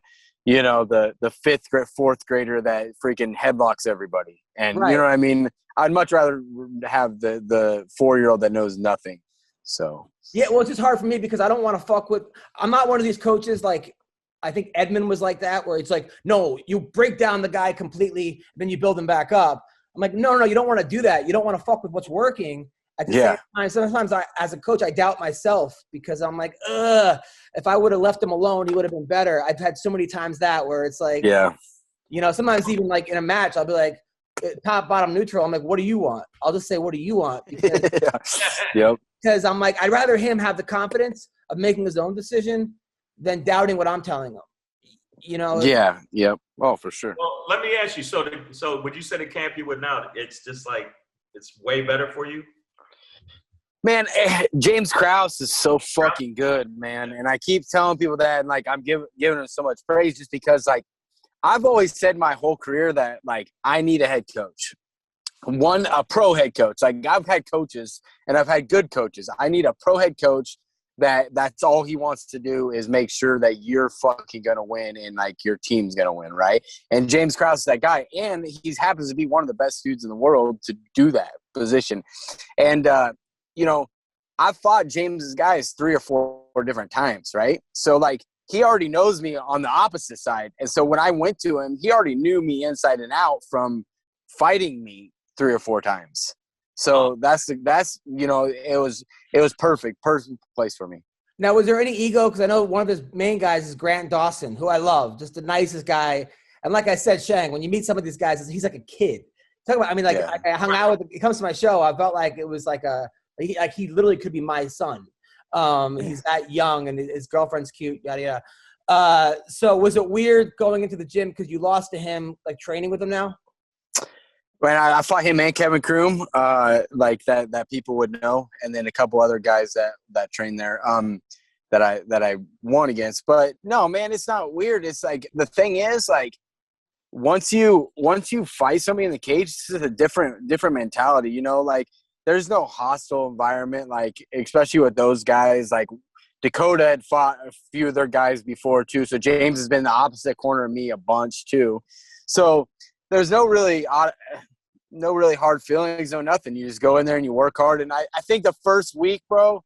4th grader that freaking headlocks everybody. And you know what I mean? I'd much rather have the 4-year-old that knows nothing. So yeah, well, it's just hard for me because I don't want to fuck with. I'm not one of these coaches like. I think Edmund was like that, where it's like, no, you break down the guy completely, then you build him back up. I'm like, no, you don't want to do that. You don't want to fuck with what's working. At the same time, sometimes as a coach, I doubt myself because I'm like, if I would have left him alone, he would have been better. I've had so many times that where it's like, you know, sometimes even like in a match, I'll be like, top, bottom, neutral. I'm like, what do you want? I'll just say, what do you want? Because I'm like, I'd rather him have the confidence of making his own decision than doubting what I'm telling them, you know? Yeah. Yep. Oh, for sure. Well, let me ask you. So would you say the camp you would now, it's just like, it's way better for you? Man, James Krause is so fucking good, man. And I keep telling people that, and like, I'm giving him so much praise just because like, I've always said my whole career that like, I need a head coach. A pro head coach. Like I've had coaches and I've had good coaches. I need a pro head coach that's all he wants to do is make sure that you're fucking going to win and like your team's going to win, right? And James Krause is that guy. And he happens to be one of the best dudes in the world to do that position. And, you know, I've fought James's guys 3 or 4 different times, right? So like he already knows me on the opposite side. And so when I went to him, he already knew me inside and out from fighting me 3 or 4 times. So that's you know, it was perfect place for me. Now, was there any ego? Because I know one of his main guys is Grant Dawson, who I love, just the nicest guy. And like I said, Shang, when you meet some of these guys, he's like a kid. Talk about, I mean, like I hung out with him. He comes to my show. I felt like it was like he literally could be my son. He's that young, and his girlfriend's cute, yada yada. So was it weird going into the gym because you lost to him, like training with him now? When I fought him and Kevin Kroom, like that people would know, and then a couple other guys that trained there, that I won against. But no, man, it's not weird. It's like, the thing is, like, once you fight somebody in the cage, it's just a different mentality, you know. Like, there's no hostile environment, like, especially with those guys. Like, Dakota had fought a few of their guys before too, so James has been the opposite corner of me a bunch too. So there's no really hard feelings, no nothing. You just go in there and you work hard. And I think the first week, bro,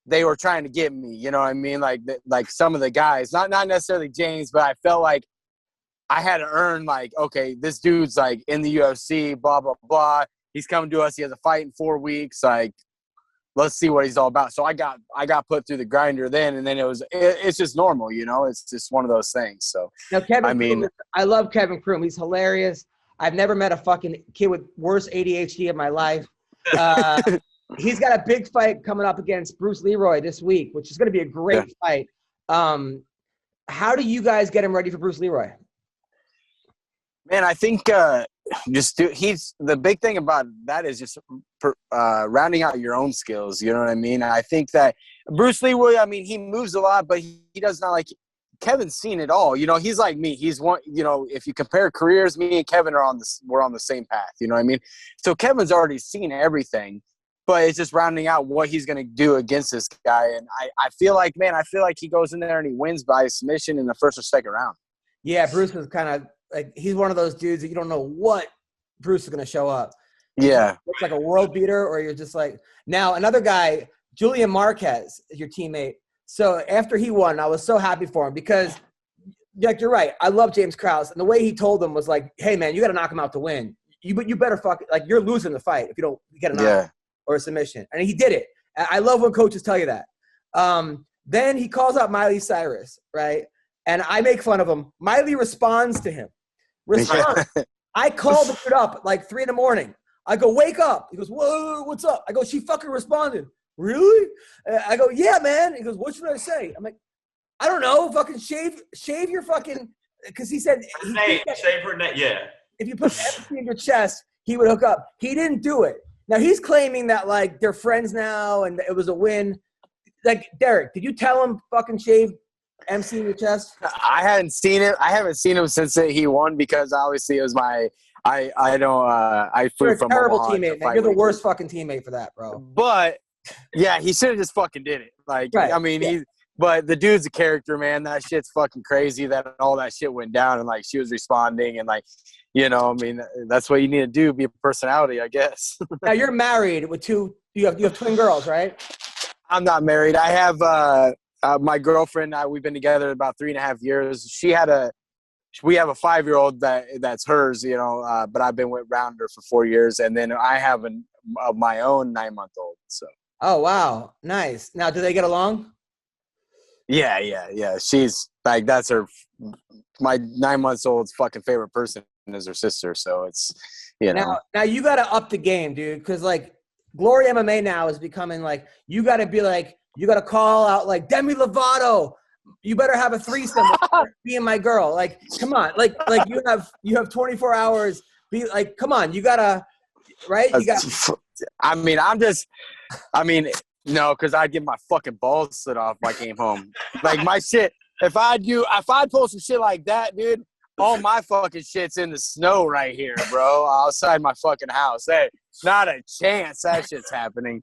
they were trying to get me, you know what I mean? Like some of the guys, not necessarily James, but I felt like I had to earn, like, okay, this dude's like in the UFC, blah, blah, blah. He's coming to us. He has a fight in 4 weeks. Like, let's see what he's all about. So I got put through the grinder then, and then it's just normal, you know. It's just one of those things. So now, I love Kevin Kroom. He's hilarious. I've never met a fucking kid with worse ADHD in my life. He's got a big fight coming up against Bruce Leroy this week, which is going to be a great fight. How do you guys get him ready for Bruce Leroy? Man, I think the big thing about that is just rounding out your own skills. You know what I mean? I think that Bruce Leroy, I mean, he moves a lot, but he does not, like, Kevin's seen it all. You know, he's like me. He's one, you know, if you compare careers, me and Kevin we're on the same path. You know what I mean? So Kevin's already seen everything, but it's just rounding out what he's going to do against this guy. And I feel like he goes in there and he wins by submission in the first or second round. Yeah, Bruce is kind of like, he's one of those dudes that you don't know what Bruce is going to show up. Yeah. Looks like a world beater, or you're just like, now another guy, Julian Marquez is your teammate. So after he won, I was so happy for him because, like, you're right. I love James Krause. And the way he told him was like, hey, man, you got to knock him out to win. You better fuck it. Like, you're losing the fight if you don't get a knockout or a submission. And he did it. I love when coaches tell you that. Then he calls out Miley Cyrus, right? And I make fun of him. Miley responds to him. I called the dude up at like 3 a.m. I go, wake up. He goes, whoa, what's up? I go, she fucking responded. Really? I go, yeah, man. He goes, what should I say? I'm like, I don't know. Fucking shave your fucking, because he said. Shave her neck, yeah. If you put empathy in your chest, he would hook up. He didn't do it. Now he's claiming that, like, they're friends now and it was a win. Like, Darrick, did you tell him fucking shave MC in your chest? I hadn't seen it. I haven't seen him since he won, because obviously it was my. I flew You're a from terrible Omaha teammate, man. You're the worst fucking teammate for that, bro. But yeah, he should have just fucking did it. Like, right. I mean, but the dude's a character, man. That shit's fucking crazy that all that shit went down, and like she was responding, and like, you know, I mean, that's what you need to do, be a personality, I guess. Now you're married with you have twin girls, right? I'm not married. I have my girlfriend. We've been together about 3.5 years. We have a 5-year-old that's hers, you know, but I've been around her for 4 years, and then I have my own 9-month-old. So. Oh wow, nice. Now, do they get along? Yeah. She's like, that's her. My 9-month-old's fucking favorite person is her sister. So it's, you know. Now you got to up the game, dude, because like Glory MMA now is becoming like, you got to be like, you got to call out like Demi Lovato. You better have a threesome with being my girl. Like, come on. Like you have 24 hours. Be like, come on. You gotta, right? You got. No, because I'd get my fucking balls slit off if I came home. Like my shit. If I'd pull some shit like that, dude, all my fucking shit's in the snow right here, bro, outside my fuking house. Hey, not a chance that shit's happening.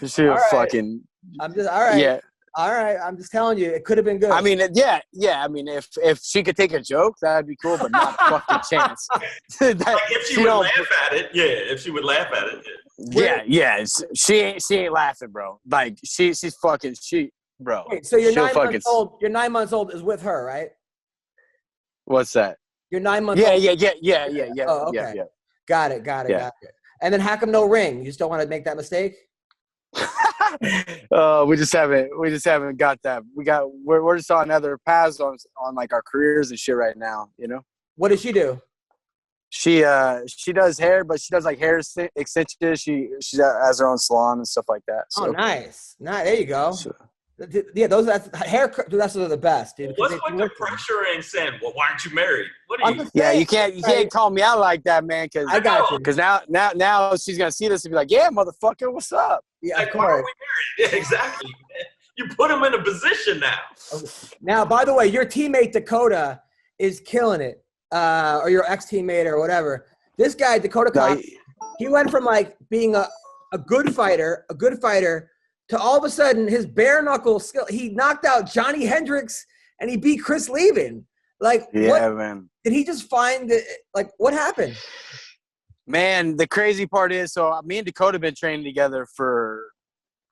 She was fucking. I'm just all right. Yeah. All right, I'm just telling you, it could have been good. I mean, yeah. I mean, if she could take a joke, that'd be cool, but not a fucking chance. Like if she would laugh at it, yeah. If she would laugh at it, yeah. She ain't laughing, bro. Like she's fucking. bro. Wait, so you're she'll 9 fucking months old. You're 9 months old is with her, right? What's that? You're 9 months Yeah, old. yeah. Oh, okay. Yeah. Got it. And then how come no ring? You just don't want to make that mistake? We just haven't got that. We're just on other paths on like our careers and shit right now, you know. What does she do? She does hair, but she does like hair extensions. She has her own salon and stuff like that. So. Oh, nice. There you go. Yeah, that's the best, dude. What's with the pressure and saying, "Well, why aren't you married?" What are you? Yeah, you can't call me out like that, man. Because I got you. Because now she's gonna see this and be like, "Yeah, motherfucker, what's up?" Yeah, like, of why are course. we married? Yeah, exactly. You put him in a position now. Now, by the way, your teammate Dakota is killing it, or your ex-teammate or whatever. This guy, Dakota Cox, he went from like being a good fighter, to all of a sudden his bare knuckle skill. He knocked out Johnny Hendricks and he beat Chris Lieben. Like, yeah, man. Did he just find it? Like, what happened? Man, the crazy part is, so me and Dakota have been training together for,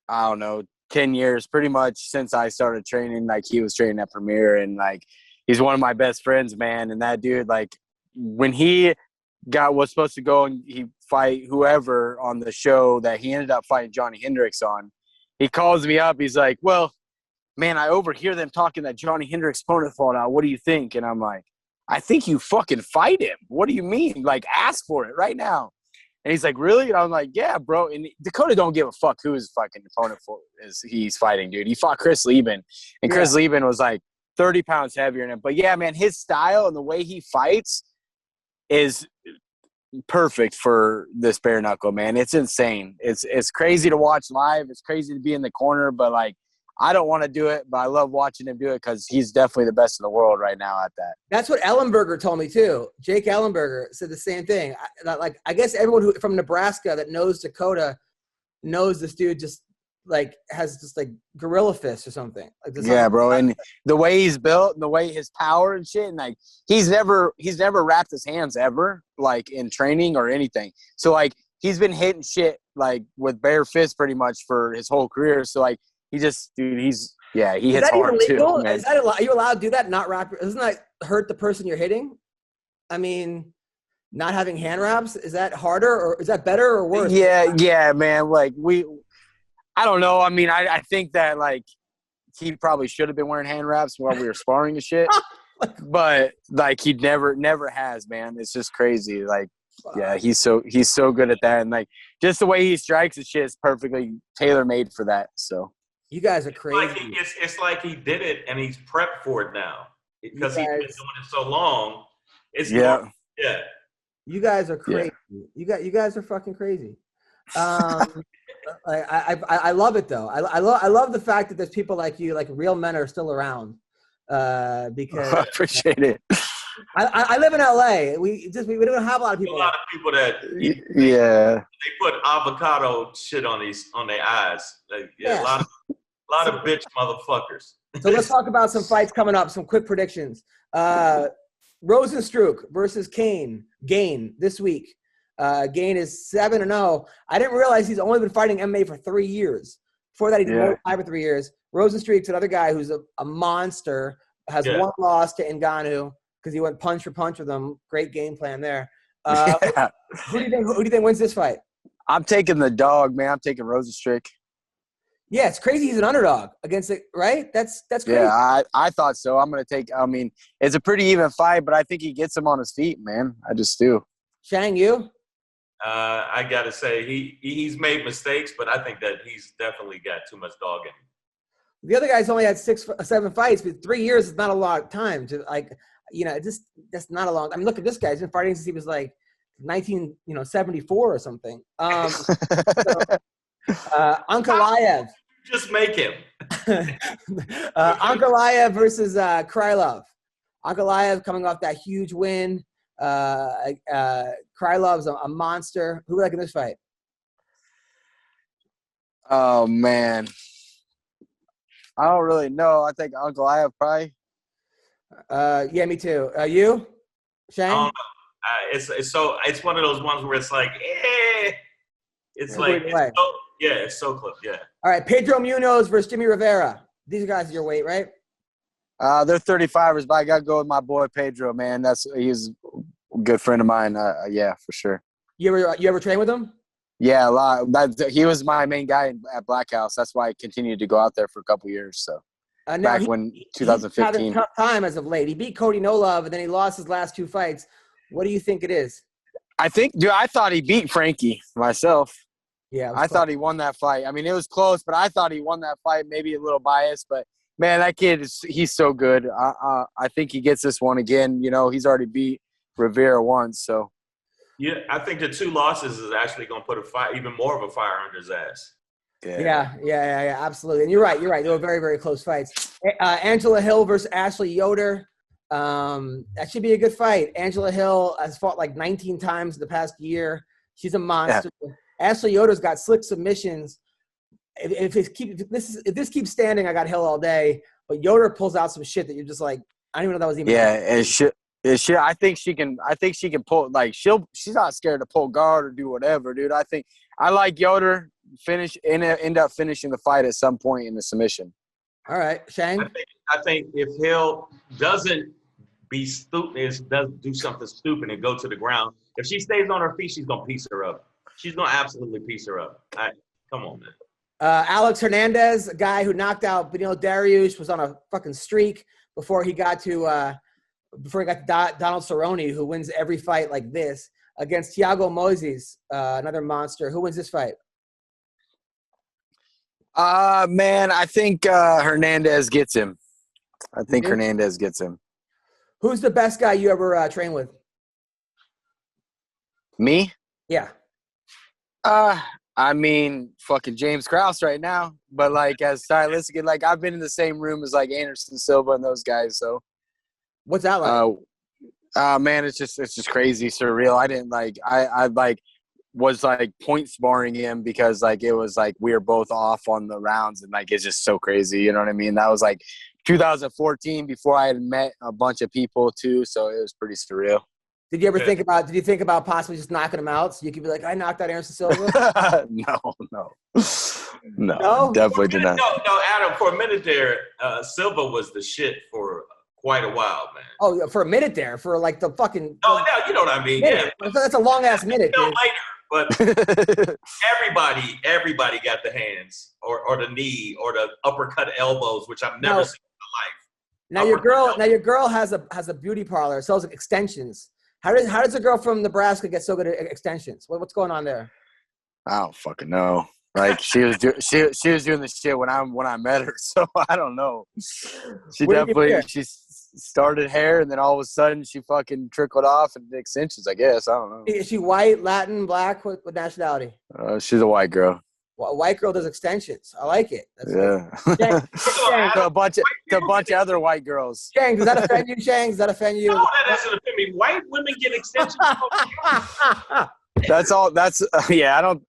I don't know, 10 years, pretty much since I started training. Like, he was training at Premier, and like, he's one of my best friends, man. And that dude, like, when he was supposed to go and he fight whoever on the show that he ended up fighting Johnny Hendricks on, he calls me up. He's like, well, man, I overhear them talking that Johnny Hendricks' opponent fought out. What do you think? And I'm like, I think you fucking fight him. What do you mean? Like, ask for it right now. And he's like, really? And I'm like, yeah, bro. And Dakota don't give a fuck who his fucking opponent he's fighting, dude. He fought Chris Lieben. And Chris Lieben was like 30 pounds heavier than him. But, yeah, man, his style and the way he fights is perfect for this bare knuckle, man. It's insane. It's crazy to watch live. It's crazy to be in the corner. But, like, I don't want to do it, but I love watching him do it because he's definitely the best in the world right now at that. That's what Ellenberger told me too. Jake Ellenberger said the same thing. I guess everyone from Nebraska that knows Dakota knows this dude just like has just like gorilla fists or something. Like yeah, bro. And the way he's built, and the way his power and shit, and like he's never wrapped his hands ever, like in training or anything. So like he's been hitting shit like with bare fists pretty much for his whole career. So like. He just, dude, he hits hard too. Man. Are you allowed to do that? Not wrap? Doesn't that hurt the person you're hitting? I mean, not having hand wraps, is that harder or is that better or worse? Yeah, man. Like I don't know. I mean, I think that like he probably should have been wearing hand wraps while we were sparring and shit, but like he never has, man. It's just crazy. Like, yeah, he's so good at that, and like just the way he strikes and shit is perfectly tailor made for that. So. You guys are crazy. It's like he did it and he's prepped for it now because he's been doing it so long. Yeah. You guys are crazy. Yeah. You guys are fucking crazy. I love it though. I love the fact that there's people like you, like real men are still around. Because I appreciate it. I live in LA. We don't have a lot of people. A lot of people that they put avocado shit on their eyes. Like, a lot of bitch motherfuckers. So let's talk about some fights coming up. Some quick predictions. Rosenstruck versus Gain this week. Gain is 7-0. I didn't realize he's only been fighting MMA for 3 years. Before that, he did Muay Thai for 3 years. Rosenstruck's another guy who's a monster. Has one loss to Ngannou because he went punch for punch with him. Great game plan there. Who do you think wins this fight? I'm taking the dog, man. I'm taking Rosenstruck. Yeah, it's crazy. He's an underdog against it, right? That's crazy. Yeah, I thought so. I'm going to take – I mean, it's a pretty even fight, but I think he gets him on his feet, man. I just do. Shang, you? I got to say he's made mistakes, but I think that he's definitely got too much dog in him. The other guy's only had 7 fights, but 3 years is not a lot of time to like – that's not a long – I mean, look at this guy. He's been fighting since he was like 1974 or something. Ankalaev. Just make him. Ankalaev versus Krylov. Ankalaev coming off that huge win. Krylov's a monster. Who would like in this fight? Oh, man. I don't really know. I think Ankalaev probably. Yeah, me too. You? Shang? I don't know. It's one of those ones where it's like, it's like, it's so close, yeah. All right, Pedro Munoz versus Jimmy Rivera. These guys are your weight, right? They're 35ers, but I got to go with my boy Pedro, man. He's a good friend of mine. Yeah, for sure. You ever train with him? Yeah, a lot. He was my main guy at Black House. That's why I continued to go out there for a couple years. So back when 2015. He's had a tough time as of late. He beat Cody No Love, and then he lost his last 2 fights. What do you think it is? I thought he beat Frankie myself. Yeah, I thought he won that fight. I mean, it was close, but I thought he won that fight. Maybe a little biased, but man, that kid he's so good. I think he gets this one again. You know, he's already beat Rivera once, so. Yeah, I think the 2 losses is actually going to put even more of a fire under his ass. Yeah, absolutely. And you're right. They were very, very close fights. Angela Hill versus Ashley Yoder. That should be a good fight. Angela Hill has fought like 19 times in the past year. She's a monster. Yeah. Ashley Yoder's got slick submissions. If this keeps standing, I got Hill all day. But Yoder pulls out some shit that you're just like, I don't even know that was even. Yeah, I think she can pull, like, she's not scared to pull guard or do whatever, dude. I like Yoder end up finishing the fight at some point in the submission. All right, Shang. I think if Hill doesn't be stupid, does do something stupid and go to the ground, if she stays on her feet, she's gonna piece her up. She's gonna absolutely piece her up. Come on, man. Alex Hernandez, a guy who knocked out Benil Dariush, was on a fucking streak before he got to Donald Cerrone, who wins every fight like this, against Thiago Moises, another monster. Who wins this fight? Man, I think Hernandez gets him. Hernandez gets him. Who's the best guy you ever trained with? Me? Yeah. I mean, fucking James Krause right now. But, like, as stylistic, like, I've been in the same room as, like, Anderson Silva and those guys, so. What's that like? Man, it's just crazy, surreal. I didn't, like, I was, like, point sparring him because, like, it was, like, we were both off on the rounds, and, like, it's just so crazy, you know what I mean? That was, like, 2014 before I had met a bunch of people, too, so it was pretty surreal. Did you think about possibly just knocking him out so you could be like, I knocked out Anderson Silva? No, definitely did not. No, Adam, for a minute there, Silva was the shit for quite a while, man. Oh, for a minute there, for like the fucking. No, you know what I mean. Minute. Yeah, that's a long ass minute. Later, but everybody got the hands or the knee or the uppercut elbows, which I've never seen in my life. Now your girl has a beauty parlor, sells extensions. How does a girl from Nebraska get so good at extensions? What's going on there? I don't fucking know. Like she was doing the shit when I met her, so I don't know. She started hair and then all of a sudden she fucking trickled off and extensions. I guess I don't know. Is she white, Latin, black? What nationality? She's a white girl. Well, a white girl does extensions. I like it. Shang, to a bunch of other white girls. Shang, does that offend you? Shang, does that offend you? No, that doesn't offend me. White women get extensions. That's all. I don't.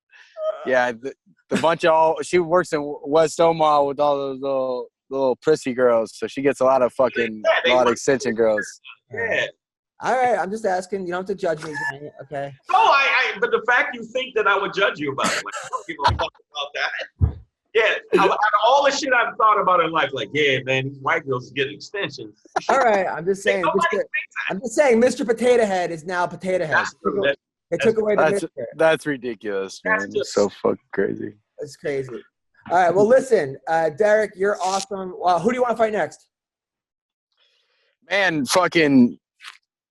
Yeah, the bunch of all. She works in West Omaha with all those little prissy girls, so she gets a lot of extension girls. Yeah. All right, I'm just asking. You don't have to judge me, okay? No, but the fact you think that I would judge you about it, like, I don't give a fuck about that. Yeah, out of all the shit I've thought about in life, like, yeah, man, these white girls get extensions. All right, I'm just saying. Mr. Potato Head is now Potato Head. They took away the Mr. That's ridiculous, man. It's so fucking crazy. It's crazy. All right, well, listen, Darrick, you're awesome. Who do you want to fight next? Man, fucking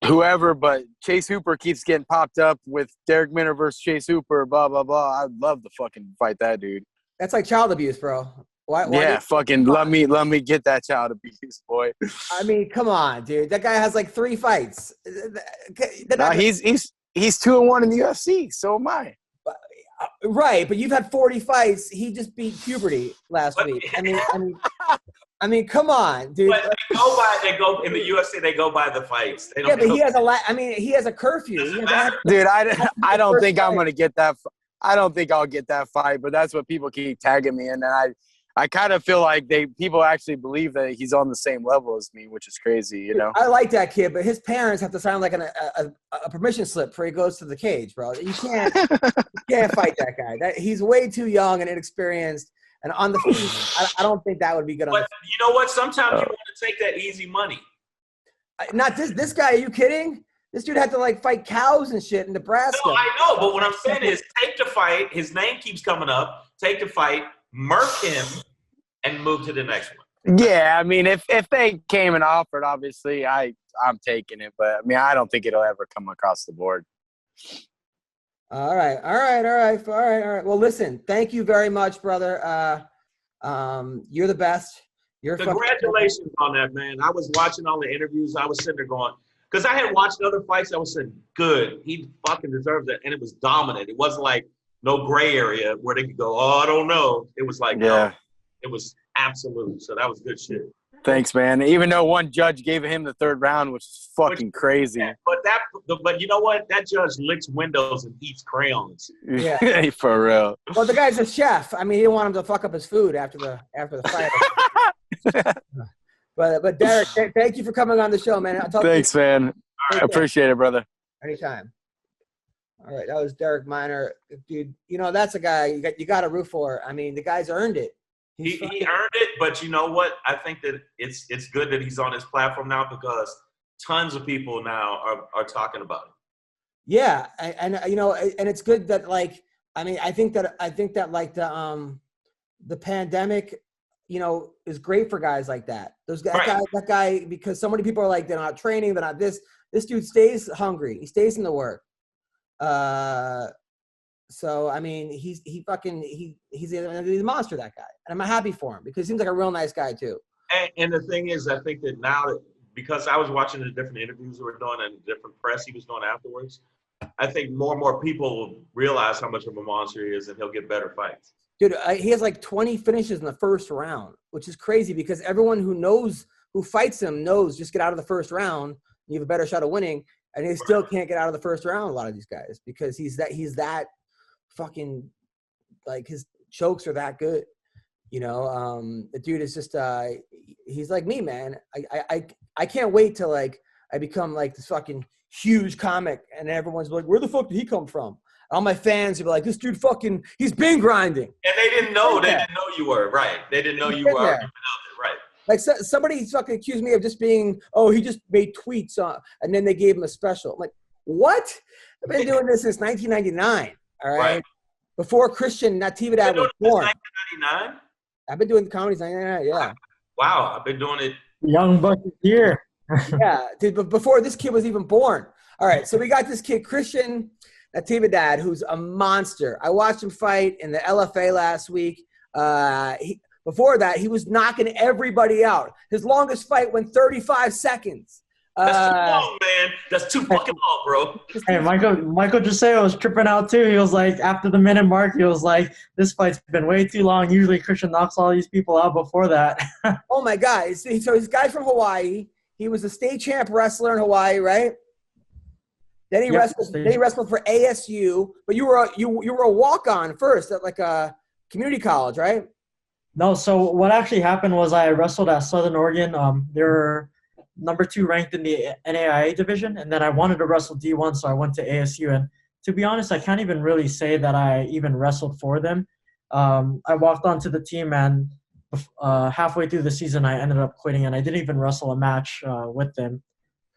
whoever, but Chase Hooper keeps getting popped up with Darrick Minner versus Chase Hooper, blah, blah, blah. I'd love to fucking fight that dude. That's like child abuse, bro. Why fucking let me get that child abuse, boy. I mean, come on, dude. That guy has like 3 fights. He's 2-1 in the UFC. So am I. Right, but you've had 40 fights. He just beat puberty last week. I mean, come on, dude. But they go in the UFC. They go by the fights. They don't he has a curfew. Dude, I don't think I'm gonna get that. I don't think I'll get that fight. But that's what people keep tagging me in, and I kind of feel like people actually believe that he's on the same level as me, which is crazy, you know. I like that kid, but his parents have to sign like a permission slip before he goes to the cage, bro. You can't fight that guy. He's way too young and inexperienced. And on the feet, I don't think that would be good. But you know what? Sometimes you want to take that easy money. Not this guy. Are you kidding? This dude had to like fight cows and shit in Nebraska. No, I know. But what I'm saying is take the fight. His name keeps coming up. Take the fight, murk him, and move to the next one. Yeah, I mean, if they came and offered, obviously, I'm taking it. But, I mean, I don't think it'll ever come across the board. All right. Well, listen, thank you very much, brother. You're the best. Congratulations on that, man. I was watching all the interviews. I was sitting there going, because I had watched other fights. I was saying, good. He fucking deserves it. And it was dominant. It wasn't like no gray area where they could go, oh, I don't know. It was like, no, it was absolute. So that was good shit. Thanks, man. Even though one judge gave him the third round, which is fucking crazy. Yeah, but you know what? That judge licks windows and eats crayons. Yeah, for real. Well, the guy's a chef. I mean, he didn't want him to fuck up his food after the fight. But Darrick, thank you for coming on the show, man. Thanks, man. I appreciate it, brother. Anytime. All right, that was Darrick Minor, dude. You know, that's a guy you got to root for. I mean, the guy's earned it. He earned it, but you know what? I think that it's good that he's on his platform now because tons of people now are talking about it. Yeah, and you know, and it's good that like I think that like the pandemic, you know, is great for guys like that. That guy, because so many people are like they're not training, they're not this. This dude stays hungry. He stays in the work. So I mean, he's a monster, that guy, and I'm happy for him because he seems like a real nice guy too. And the thing is, I think that now because I was watching the different interviews we were doing and the different press he was doing afterwards, I think more and more people will realize how much of a monster he is, and he'll get better fights. Dude, he has like 20 finishes in the first round, which is crazy because everyone who fights him knows just get out of the first round, you have a better shot of winning, and he still can't get out of the first round. A lot of these guys because he's that fucking like his chokes are that good, you know. The dude is just he's like me, man. I can't wait till like I become like this fucking huge comic and everyone's like, where the fuck did he come from? All my fans will be like, this dude fucking, he's been grinding. And they didn't know you were right. They didn't know you were right. Like somebody fucking accused me of just being, he just made tweets and then they gave him a special. I'm like, what? I've been doing this since 1999. All right. Before Christian Natividad was born. 1999? I've been doing the comedy since 1999, yeah. Wow, I've been doing it. Young buck here. Yeah, dude, but before this kid was even born. All right, so we got this kid, Christian Natividad, who's a monster. I watched him fight in the LFA last week. Before that, he was knocking everybody out. His longest fight went 35 seconds. That's too long, man. That's too fucking long, bro. Hey, Michael Giseo was tripping out too. He was like, after the minute mark, he was like, this fight's been way too long. Usually Christian knocks all these people out before that. Oh, my God. So he's a guy from Hawaii. He was a state champ wrestler in Hawaii, right? Then he wrestled for ASU. But you were a walk-on first at like a community college, right? No, so what actually happened was I wrestled at Southern Oregon. They were number 2 ranked in the NAIA division, and then I wanted to wrestle D1, so I went to ASU. And to be honest, I can't even really say that I even wrestled for them. I walked onto the team, and halfway through the season, I ended up quitting, and I didn't even wrestle a match with them.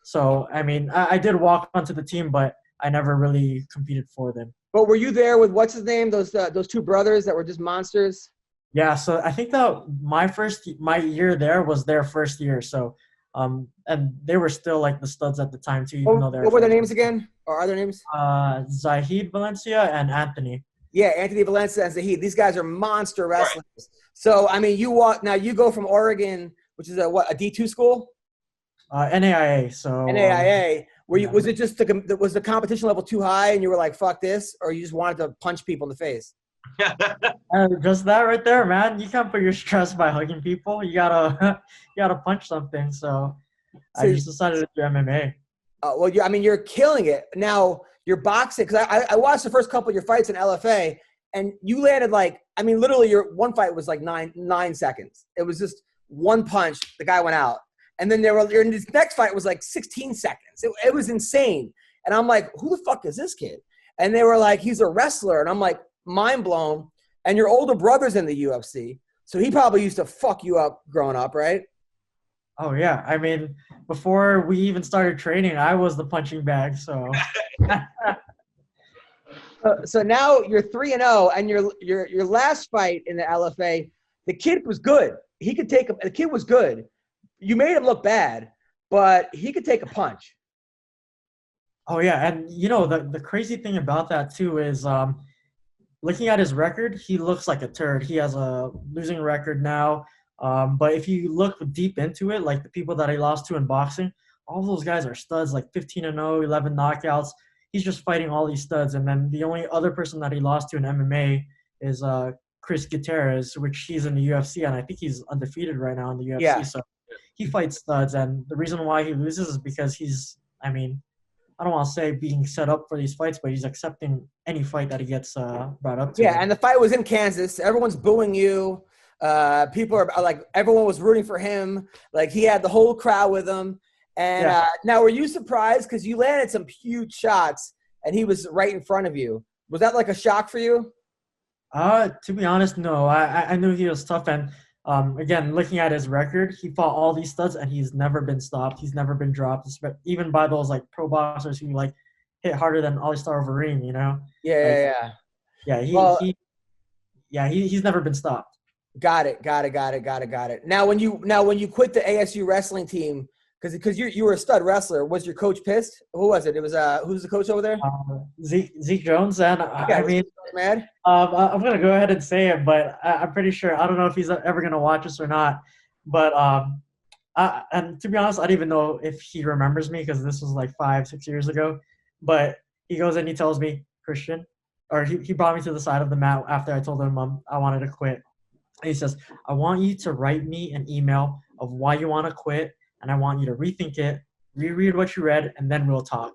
So, I mean, I did walk onto the team, but I never really competed for them. But were you there with, what's his name, those 2 brothers that were just monsters? Yeah, so I think that my year there was their first year, so and they were still like the studs at the time too. Even though what were their names again? Or are their names? Zahid Valencia and Anthony. Yeah, Anthony Valencia and Zahid. These guys are monster wrestlers. Right. So I mean, you go from Oregon, which is a D2 school? NAIA. So NAIA. Was it just was the competition level too high and you were like, fuck this, or you just wanted to punch people in the face? Just that right there, man. You can't put your stress by hugging people. You gotta punch something. So I just decided to do MMA. Well, you're killing it now. You're boxing because I watched the first couple of your fights in LFA, and you landed literally your one fight was like 9 seconds. It was just one punch, the guy went out, and then your next fight was like 16 seconds. It was insane, and I'm like, who the fuck is this kid? And they were like, he's a wrestler, and I'm like, mind blown. And your older brother's in the UFC, so he probably used to fuck you up growing up, right? Oh, yeah. I mean, before we even started training, I was the punching bag, so. So now you're 3-0, and your last fight in the LFA, the kid was good. The kid was good. You made him look bad, but he could take a punch. Oh, yeah. And, the crazy thing about that, too, is looking at his record, he looks like a turd. He has a losing record now. But if you look deep into it, like the people that he lost to in boxing, all those guys are studs, like 15-0, 11 knockouts. He's just fighting all these studs. And then the only other person that he lost to in MMA is Chris Gutierrez, which he's in the UFC, and I think he's undefeated right now in the UFC. Yeah. So he fights studs, and the reason why he loses is because he's, I don't want to say being set up for these fights, but he's accepting any fight that he gets brought up to. Yeah, and the fight was in Kansas. Everyone's booing you. People are like, everyone was rooting for him. Like, he had the whole crowd with him. And now, were you surprised? Because you landed some huge shots, and he was right in front of you. Was that like a shock for you? To be honest, no. I knew he was tough, and again, looking at his record, he fought all these studs, and he's never been stopped. He's never been dropped, even by those like pro boxers who like hit harder than Alistar Overeem. Yeah. He's never been stopped. Got it. Now, when you quit the ASU wrestling team, because you were a stud wrestler, was your coach pissed? Who was it? It was who's the coach over there? Zeke Jones. And mad. I'm gonna go ahead and say it, but I'm pretty sure. I don't know if he's ever gonna watch us or not. But and to be honest, I don't even know if he remembers me because this was like 5-6 years ago. But he goes and he tells me, Christian, or he brought me to the side of the mat after I told him I wanted to quit. And he says, I want you to write me an email of why you want to quit, and I want you to rethink it, reread what you read, and then we'll talk.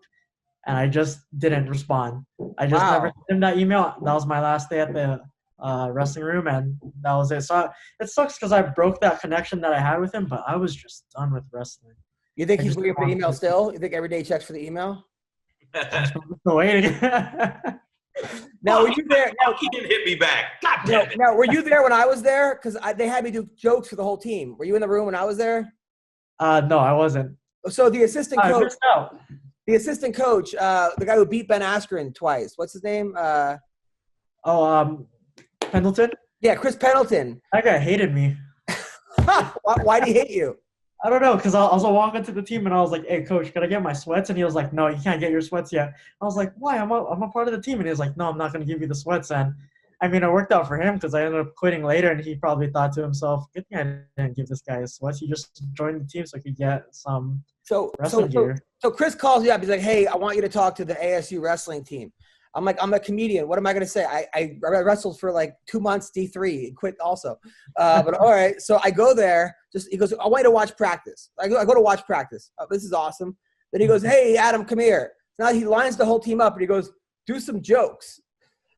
And I just didn't respond. I just never sent him that email. That was my last day at the wrestling room, and that was it. So it sucks because I broke that connection that I had with him, but I was just done with wrestling. You think he's waiting for the email still? You think every day he checks for the email? Still waiting. Now, were you there? Now, he didn't hit me back. God damn it. Now, were you there when I was there? Because they had me do jokes for the whole team. Were you in the room when I was there? No, I wasn't. So the assistant coach. I missed out. The assistant coach, the guy who beat Ben Askren twice. What's his name? Pendleton? Yeah, Chris Pendleton. That guy hated me. Why did he hate you? I don't know, because I was walking to the team and I was like, hey, coach, can I get my sweats? And he was like, no, you can't get your sweats yet. I was like, why? I'm a part of the team. And he was like, no, I'm not going to give you the sweats. And I mean, it worked out for him because I ended up quitting later, and he probably thought to himself, good thing I didn't give this guy his sweats. He just joined the team so he could get some wrestling gear. So Chris calls you up. He's like, hey, I want you to talk to the ASU wrestling team. I'm like, I'm a comedian. What am I going to say? I wrestled for like 2 months, D3, and quit also. But all right. So I go there. He goes, I want you to watch practice. I go to watch practice. Oh, this is awesome. Then he goes, hey, Adam, come here. So now he lines the whole team up, and he goes, do some jokes.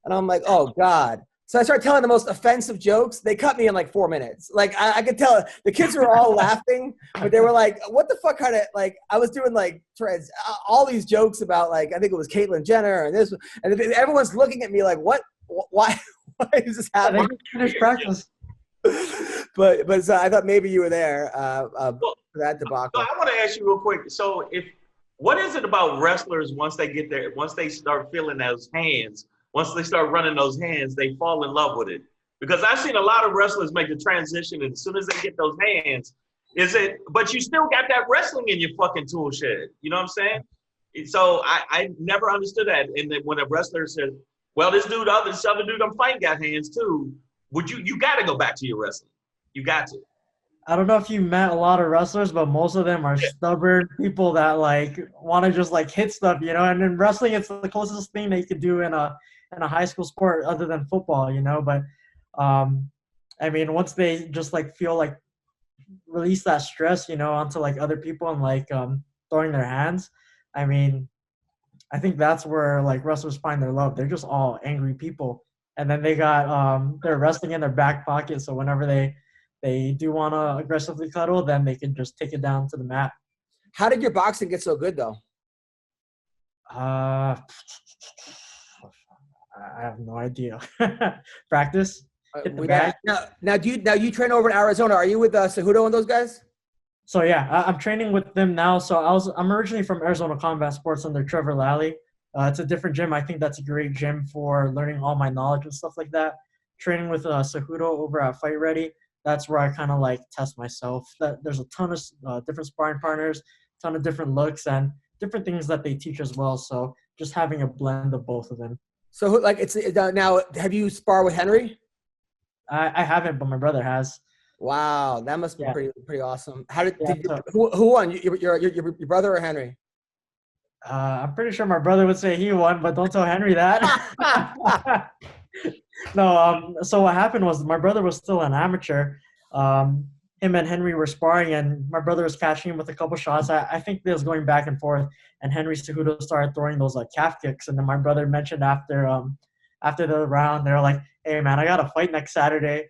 And I'm like, oh, God. So I started telling the most offensive jokes. They cut me in like 4 minutes. Like, I could tell the kids were all laughing, but they were like, what the fuck kind of, like, I was doing like threads, all these jokes about, like, I think it was Caitlyn Jenner and this, and everyone's looking at me like, what, why is this happening? Practice. But so I thought maybe you were there for that debacle. So I want to ask you real quick. So what is it about wrestlers once they get there, once they start feeling those hands, once they start running those hands, they fall in love with it? Because I've seen a lot of wrestlers make the transition, and as soon as they get those hands, but you still got that wrestling in your fucking tool shed. You know what I'm saying? So I never understood that. And then when a wrestler says, well, this other dude I'm fighting got hands too, you got to go back to your wrestling. You got to. I don't know if you met a lot of wrestlers, but most of them are stubborn people that like want to just like hit stuff, you know. And in wrestling, it's the closest thing that you could do in a high school sport other than football, you know. But I mean, once they just like feel like release that stress, you know, onto like other people and like throwing their hands, I mean, I think that's where like wrestlers find their love. They're just all angry people, and then they got their wrestling in their back pocket, so whenever they do want to aggressively cuddle, then they can just take it down to the mat. How did your boxing get so good, though? I I have no idea. Practice. Hit the Yeah. bag. Now you train over in Arizona? Are you with Cejudo and those guys? So yeah, I'm training with them now. So I'm originally from Arizona Combat Sports under Trevor Lally. It's a different gym. I think that's a great gym for learning all my knowledge and stuff like that. Training with Cejudo over at Fight Ready. That's where I kind of like test myself. There's a ton of different sparring partners, ton of different looks and different things that they teach as well. So just having a blend of both of them. So like it's now, have you sparred with Henry? I haven't, but my brother has. Wow, that must be pretty awesome. Who won? Your brother or Henry? I'm pretty sure my brother would say he won, but don't tell Henry that. No, so what happened was my brother was still an amateur. Him and Henry were sparring, and my brother was catching him with a couple shots. I think they was going back and forth, and Henry Cejudo started throwing those calf kicks, and then my brother mentioned after the round, they were like, "Hey man, I got a fight next Saturday,"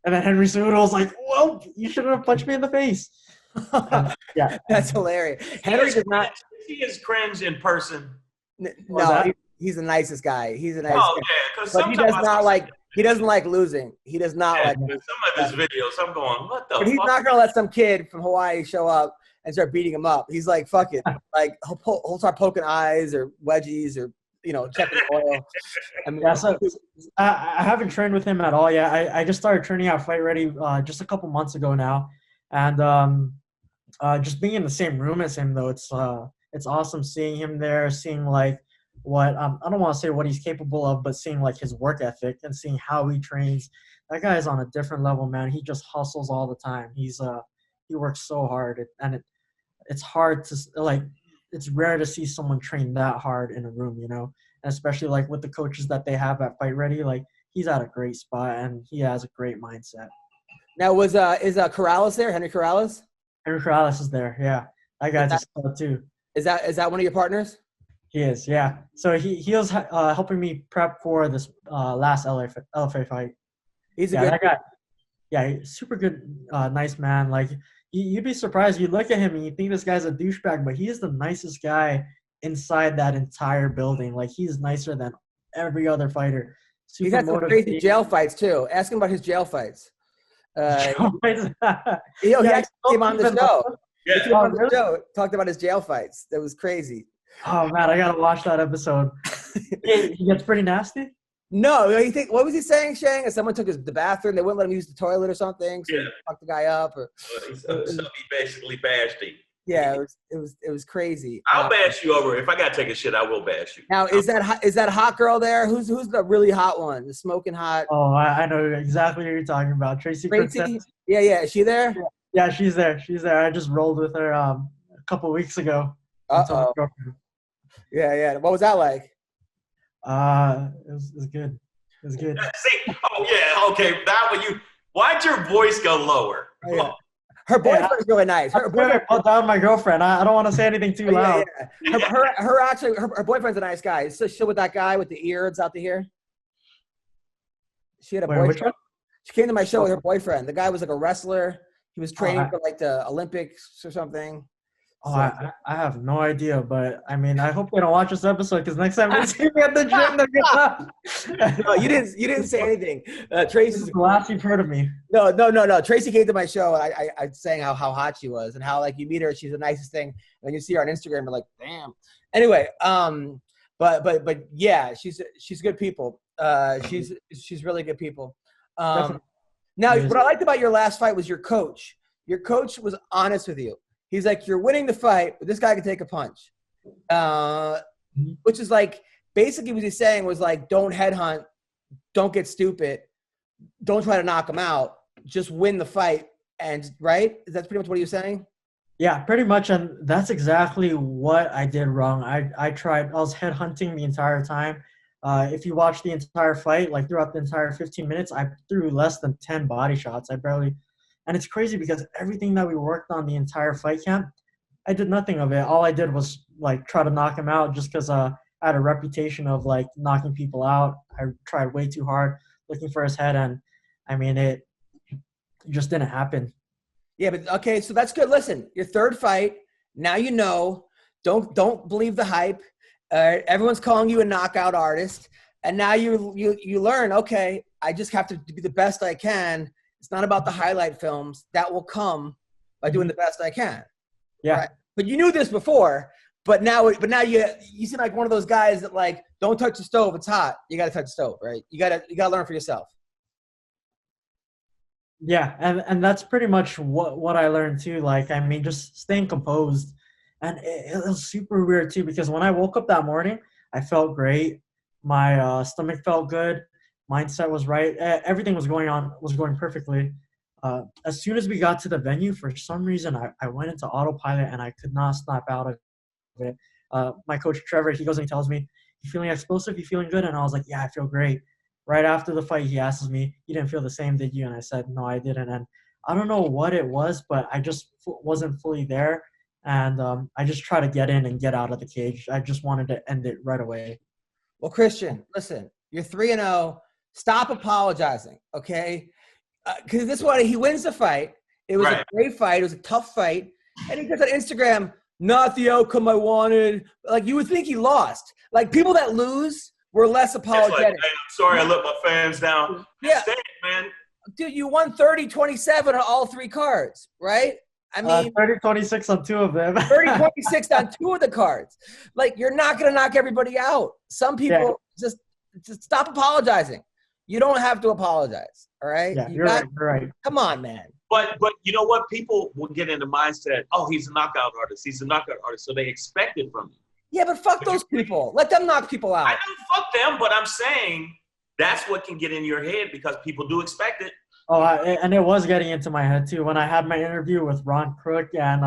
and then Henry Cejudo was like, "Well, you shouldn't have punched me in the face." Yeah, that's hilarious. Henry does not. He is cringe in person. No, he's the nicest guy. He's a nice guy. Yeah, because he does not like. He doesn't like losing. He does not like. Some of his videos, I'm going, what the? But he's not gonna let some kid from Hawaii show up and start beating him up. He's like, fuck it. Like he'll start poking eyes or wedgies or checking oil. I mean, so I haven't trained with him at all yet. I just started training out Fight Ready just a couple months ago now, and just being in the same room as him though, it's awesome seeing him there, seeing like what I don't want to say what he's capable of, but seeing like his work ethic and seeing how he trains. That guy is on a different level, man. He just hustles all the time. He works so hard, and it's hard to like. It's rare to see someone train that hard in a room, and especially like with the coaches that they have at Fight Ready. Like he's at a great spot and he has a great mindset. Now is Corrales there? Henry Corrales? Henry Corrales is there. Yeah, that guy's a stud too. Is that one of your partners? He is, yeah. So he was helping me prep for this last LFA fight. He's a good guy. Yeah, he's super good, nice man. Like you'd be surprised. You look at him and you think this guy's a douchebag, but he is the nicest guy inside that entire building. Like he's nicer than every other fighter. He's had some crazy jail fights too. Ask him about his jail fights. He actually came on the show. Yeah. He came on the show, talked about his jail fights. That was crazy. Oh man, I gotta watch that episode. He gets pretty nasty. No, what was he saying, Shang? If someone took the bathroom, they wouldn't let him use the toilet or something. So he fucked the guy up, or so he basically bashed him. Yeah, it was crazy. I'll bash you over. If I gotta take a shit, I will bash you. Now, is that hot girl there? Who's the really hot one? The smoking hot? Oh, I know exactly what you're talking about. Tracy? Yeah. Is she there? Yeah, she's there. I just rolled with her a couple weeks ago. Yeah. What was that like? It was good. It was good. See, okay. That one why'd your voice go lower? Oh, yeah. Her boyfriend's really nice. Her boyfriend put down my girlfriend. I don't want to say anything too loud. Yeah. Her boyfriend's a nice guy. So she with that guy with the ears out to here. She had a boyfriend. She came to my show with her boyfriend. The guy was like a wrestler. He was training for like the Olympics or something. Oh, I have no idea, but I mean, I hope they don't watch this episode because next time they see me at the gym, they're gonna. No, you didn't say anything. Tracy's the last you've heard of me. No. Tracy came to my show. I saying how hot she was and how like you meet her, she's the nicest thing. And you see her on Instagram, you're like, damn. Anyway, but yeah, she's good people. She's really good people. Now, what I liked about your last fight was your coach. Your coach was honest with you. He's like, you're winning the fight, but this guy can take a punch. Which is like, basically what he's saying was like, don't headhunt, don't get stupid, don't try to knock him out, just win the fight. And right? Is that pretty much what he was saying? Yeah, pretty much. And that's exactly what I did wrong. I was headhunting the entire time. If you watch the entire fight, like throughout the entire 15 minutes, I threw less than 10 body shots. And it's crazy because everything that we worked on the entire fight camp, I did nothing of it. All I did was like try to knock him out just because I had a reputation of like knocking people out. I tried way too hard looking for his head, and I mean it just didn't happen. Yeah, but okay, so that's good. Listen, your third fight, now you know. Don't believe the hype. Everyone's calling you a knockout artist. And now you learn, okay, I just have to be the best I can. It's not about the highlight films. That will come by doing the best I can. Yeah. Right? But you knew this before, but now you seem like one of those guys that like, don't touch the stove, it's hot. You got to touch the stove, right? You got to learn for yourself. Yeah, and that's pretty much what I learned too. Like, I mean, just staying composed. And it was super weird too, because when I woke up that morning, I felt great. My stomach felt good. Mindset was right. Everything was going perfectly. As soon as we got to the venue, for some reason, I went into autopilot and I could not snap out of it. My coach, Trevor, he goes and he tells me, "You feeling explosive? You feeling good?" And I was like, "Yeah, I feel great." Right after the fight, he asks me, "You didn't feel the same, did you?" And I said, "No, I didn't." And I don't know what it was, but I just wasn't fully there. And I just tried to get in and get out of the cage. I just wanted to end it right away. Well, Christian, listen, you're 3-0. Stop apologizing, okay? Because this one, he wins the fight. It was a great fight. It was a tough fight. And he goes on Instagram, "Not the outcome I wanted." Like, you would think he lost. Like, people that lose were less apologetic. Like, hey, I'm sorry I let my fans down. Yeah. Stand, man. Dude, you won 30-27 on all 3 cards, right? I mean, 30-26 on 2 of them. 30-26 on 2 of the cards. Like, you're not going to knock everybody out. Some people just stop apologizing. You don't have to apologize, all right? Yeah, you're right. Come on, man. But you know what? People will get in the mindset, oh, he's a knockout artist. He's a knockout artist. So they expect it from you. Yeah, but fuck those people. Let them knock people out. I know, fuck them, but I'm saying that's what can get in your head because people do expect it. Oh, and it was getting into my head too when I had my interview with Ron Crook and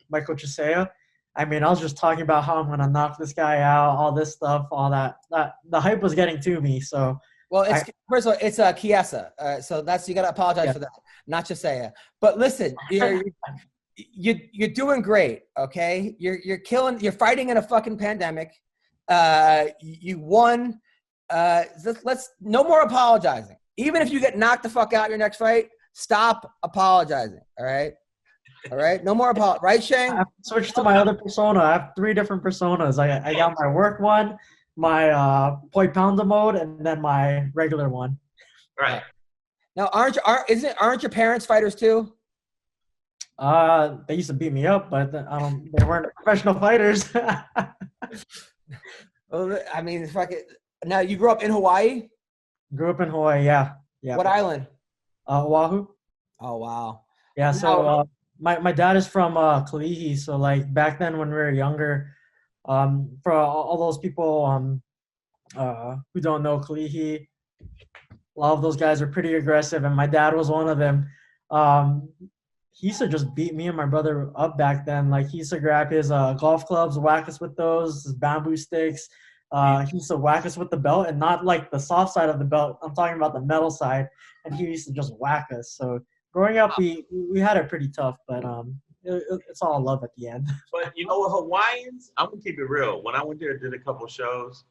Michael Chisea. I mean, I was just talking about how I'm gonna knock this guy out, all this stuff, all that. The hype was getting to me. So, well, first of all, it's Chiesa. So that's, you gotta apologize for that, not Chisea. But listen, you're doing great. Okay, you're killing. You're fighting in a fucking pandemic. You won. Let's no more apologizing. Even if you get knocked the fuck out in your next fight, stop apologizing. All right? All right? No more apology. Right, Shang? I switched to my other persona. I have 3 different personas. I got my work one, my Poi Pounder mode, and then my regular one. Right. Now, aren't your parents fighters too? They used to beat me up, but they weren't professional fighters. Well, I mean, fuck it. Now, you grew up in Hawaii? Grew up in Hawaii, yeah. What island? Oahu. Oh, wow. Yeah, so my dad is from Kalihi, so like back then when we were younger, for all those people who don't know Kalihi, a lot of those guys are pretty aggressive, and my dad was one of them. He used to just beat me and my brother up back then. Like, he used to grab his golf clubs, whack us with those, his bamboo sticks. He used to whack us with the belt, and not like the soft side of the belt. I'm talking about the metal side, and he used to just whack us. So growing up, we had it pretty tough, but it's all love at the end. But you know what, Hawaiians, I'm gonna keep it real. When I went there and did a couple shows,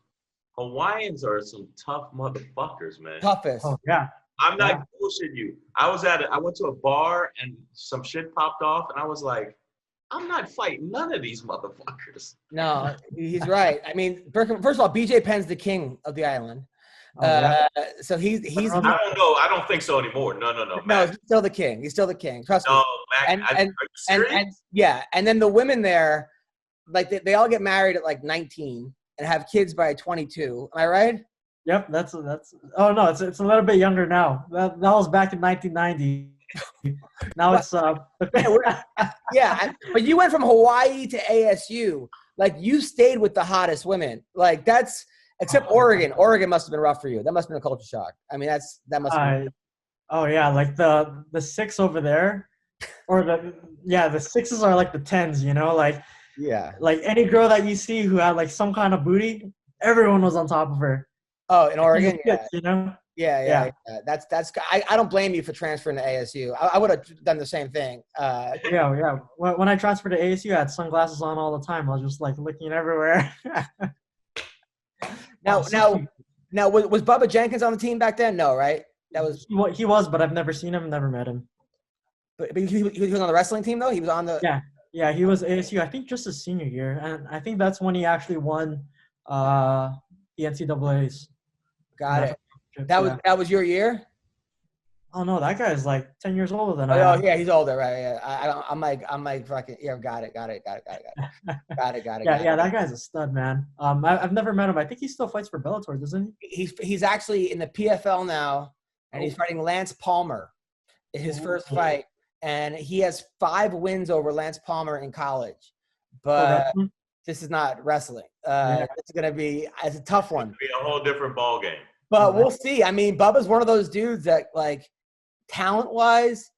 Hawaiians are some tough motherfuckers, man. Toughest. Oh yeah. I'm not bullshitting you. I went to a bar and some shit popped off, and I was like, I'm not fighting none of these motherfuckers. No, he's right. I mean, first of all, BJ Penn's the king of the island. So he's. I don't know. I don't think so anymore. No. No, he's still the king. He's still the king. Trust me. No, Mac, are you serious? And then the women there, like they all get married at like 19 and have kids by 22. Am I right? Yep, that's. Oh no, it's a little bit younger now. That was back in 1990. Now it's yeah, but you went from Hawaii to ASU. Like, you stayed with the hottest women. Like, that's except Oregon. Oregon must have been rough for you. That must have been a culture shock. I mean, that must have been. Oh yeah, like the 6 over there, or the 6s are like the 10s. You know, like like any girl that you see who had like some kind of booty, everyone was on top of her. Oh, in Oregon, you know. Yeah. That's. I don't blame you for transferring to ASU. I would have done the same thing. Yeah. When I transferred to ASU, I had sunglasses on all the time. I was just like looking everywhere. Now, was Bubba Jenkins on the team back then? No, right? That was he was, but I've never seen him, never met him. But he was on the wrestling team though. He was on the. Yeah. He was ASU. I think just his senior year, and I think that's when he actually won The NCAA's. Got it. That was your year? Oh no, that guy's like 10 years older than I am. Oh yeah, he's older, right? Yeah, I'm like fucking yeah. Got it. Yeah, that guy's a stud, man. I've never met him. I think he still fights for Bellator, doesn't he? He's actually in the PFL now, and he's fighting Lance Palmer, his first fight, and he has 5 wins over Lance Palmer in college. But this is not wrestling. It's a tough one. It's gonna be a whole different ball game. But we'll see. I mean, Bubba's one of those dudes that, like, talent-wise,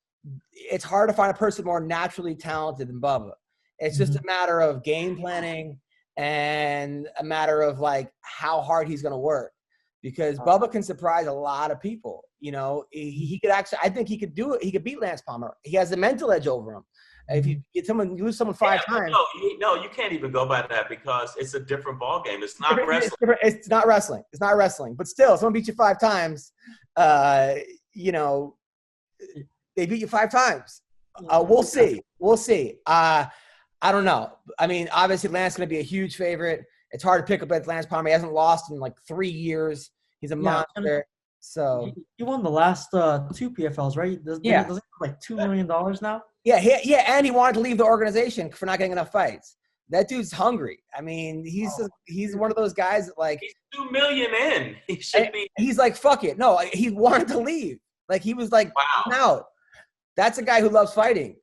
it's hard to find a person more naturally talented than Bubba. It's just a matter of game planning and a matter of, like, how hard he's going to work. Because Bubba can surprise a lot of people. You know, he could actually – I think he could do it. He could beat Lance Palmer. He has the mental edge over him. If you lose someone 5 times. No, you can't even go by that because it's a different ball game. It's not wrestling. It's not wrestling. It's not wrestling. But still, if someone beats you 5 times, you know, they beat you 5 times. We'll see. I don't know. I mean, obviously, Lance is going to be a huge favorite. It's hard to pick up at Lance Palmer. He hasn't lost in like 3 years. He's a monster. So he won the last 2 PFLs, right? Doesn't he have like $2 million now? Yeah, and he wanted to leave the organization for not getting enough fights. That dude's hungry. I mean, he's one of those guys that, like, he's $2 million in. He should be. He's like, fuck it. No, he wanted to leave. Like, he was like, wow. I'm out. That's a guy who loves fighting.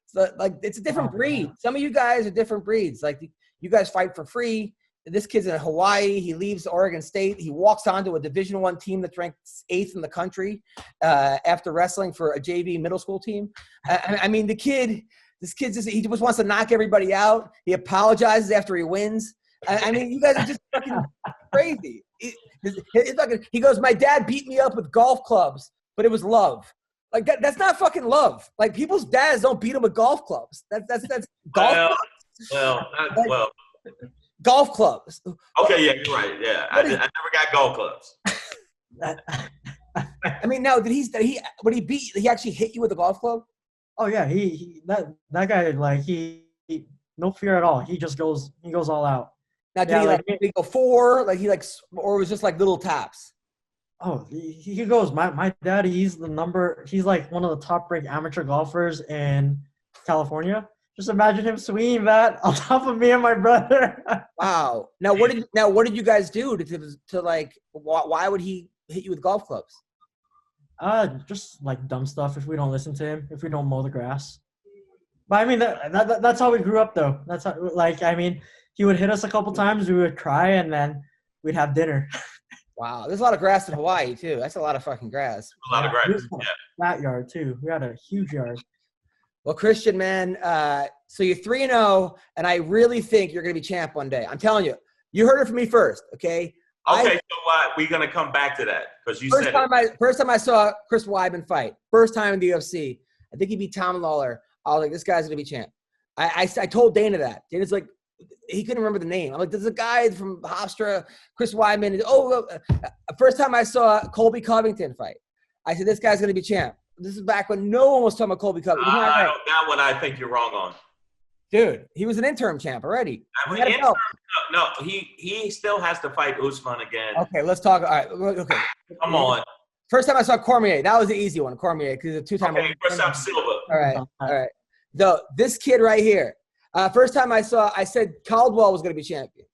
So, like, it's a different breed. Some of you guys are different breeds. Like, you guys fight for free. This kid's in Hawaii. He leaves Oregon State. He walks onto a Division I team that's ranked 8th in the country after wrestling for a JV middle school team. I mean, this kid he just wants to knock everybody out. He apologizes after he wins. I mean, you guys are just fucking crazy. He goes, my dad beat me up with golf clubs, but it was love. Like, that's not fucking love. Like, people's dads don't beat them with golf clubs. That's golf clubs. Golf clubs. Okay, yeah, you're right. Yeah, I never got golf clubs. I mean, now when he actually hit you with a golf club? Oh yeah, that guy, like, he no fear at all. He goes all out. Now did he go 4? Like, or it was just like little taps? Oh, he goes. My daddy, he's like one of the top ranked amateur golfers in California. Just imagine him swinging that on top of me and my brother. Wow. Now what did you guys do to like? Why would he hit you with golf clubs? Just like dumb stuff. If we don't listen to him, if we don't mow the grass. But I mean, that's how we grew up, though. That's how, like, I mean, he would hit us a couple times. We would cry, and then we'd have dinner. Wow, there's a lot of grass in Hawaii too. That's a lot of fucking grass. A lot of grass. Yeah. That yard too. We had a huge yard. Well, Christian, man, so you're 3-0, and I really think you're going to be champ one day. I'm telling you. You heard it from me first, okay? Okay, so we're going to come back to that because you said first time I saw Chris Weidman fight, first time in the UFC, I think he beat Tom Lawler. I was like, this guy's going to be champ. I told Dana that. Dana's like, he couldn't remember the name. I'm like, there's a guy from Hofstra, Chris Weidman. First time I saw Colby Covington fight, I said, this guy's going to be champ. This is back when no one was talking about Colby Covington. That one I think you're wrong on. Dude, he was an interim champ already. No, he still has to fight Usman again. Okay, let's talk. All right, okay. Come on. First time I saw Cormier, that was the easy one, Cormier, because it's a 2-time. Okay, Kristaps Silva. All right. Though this kid right here, first time I said Caldwell was going to be champion.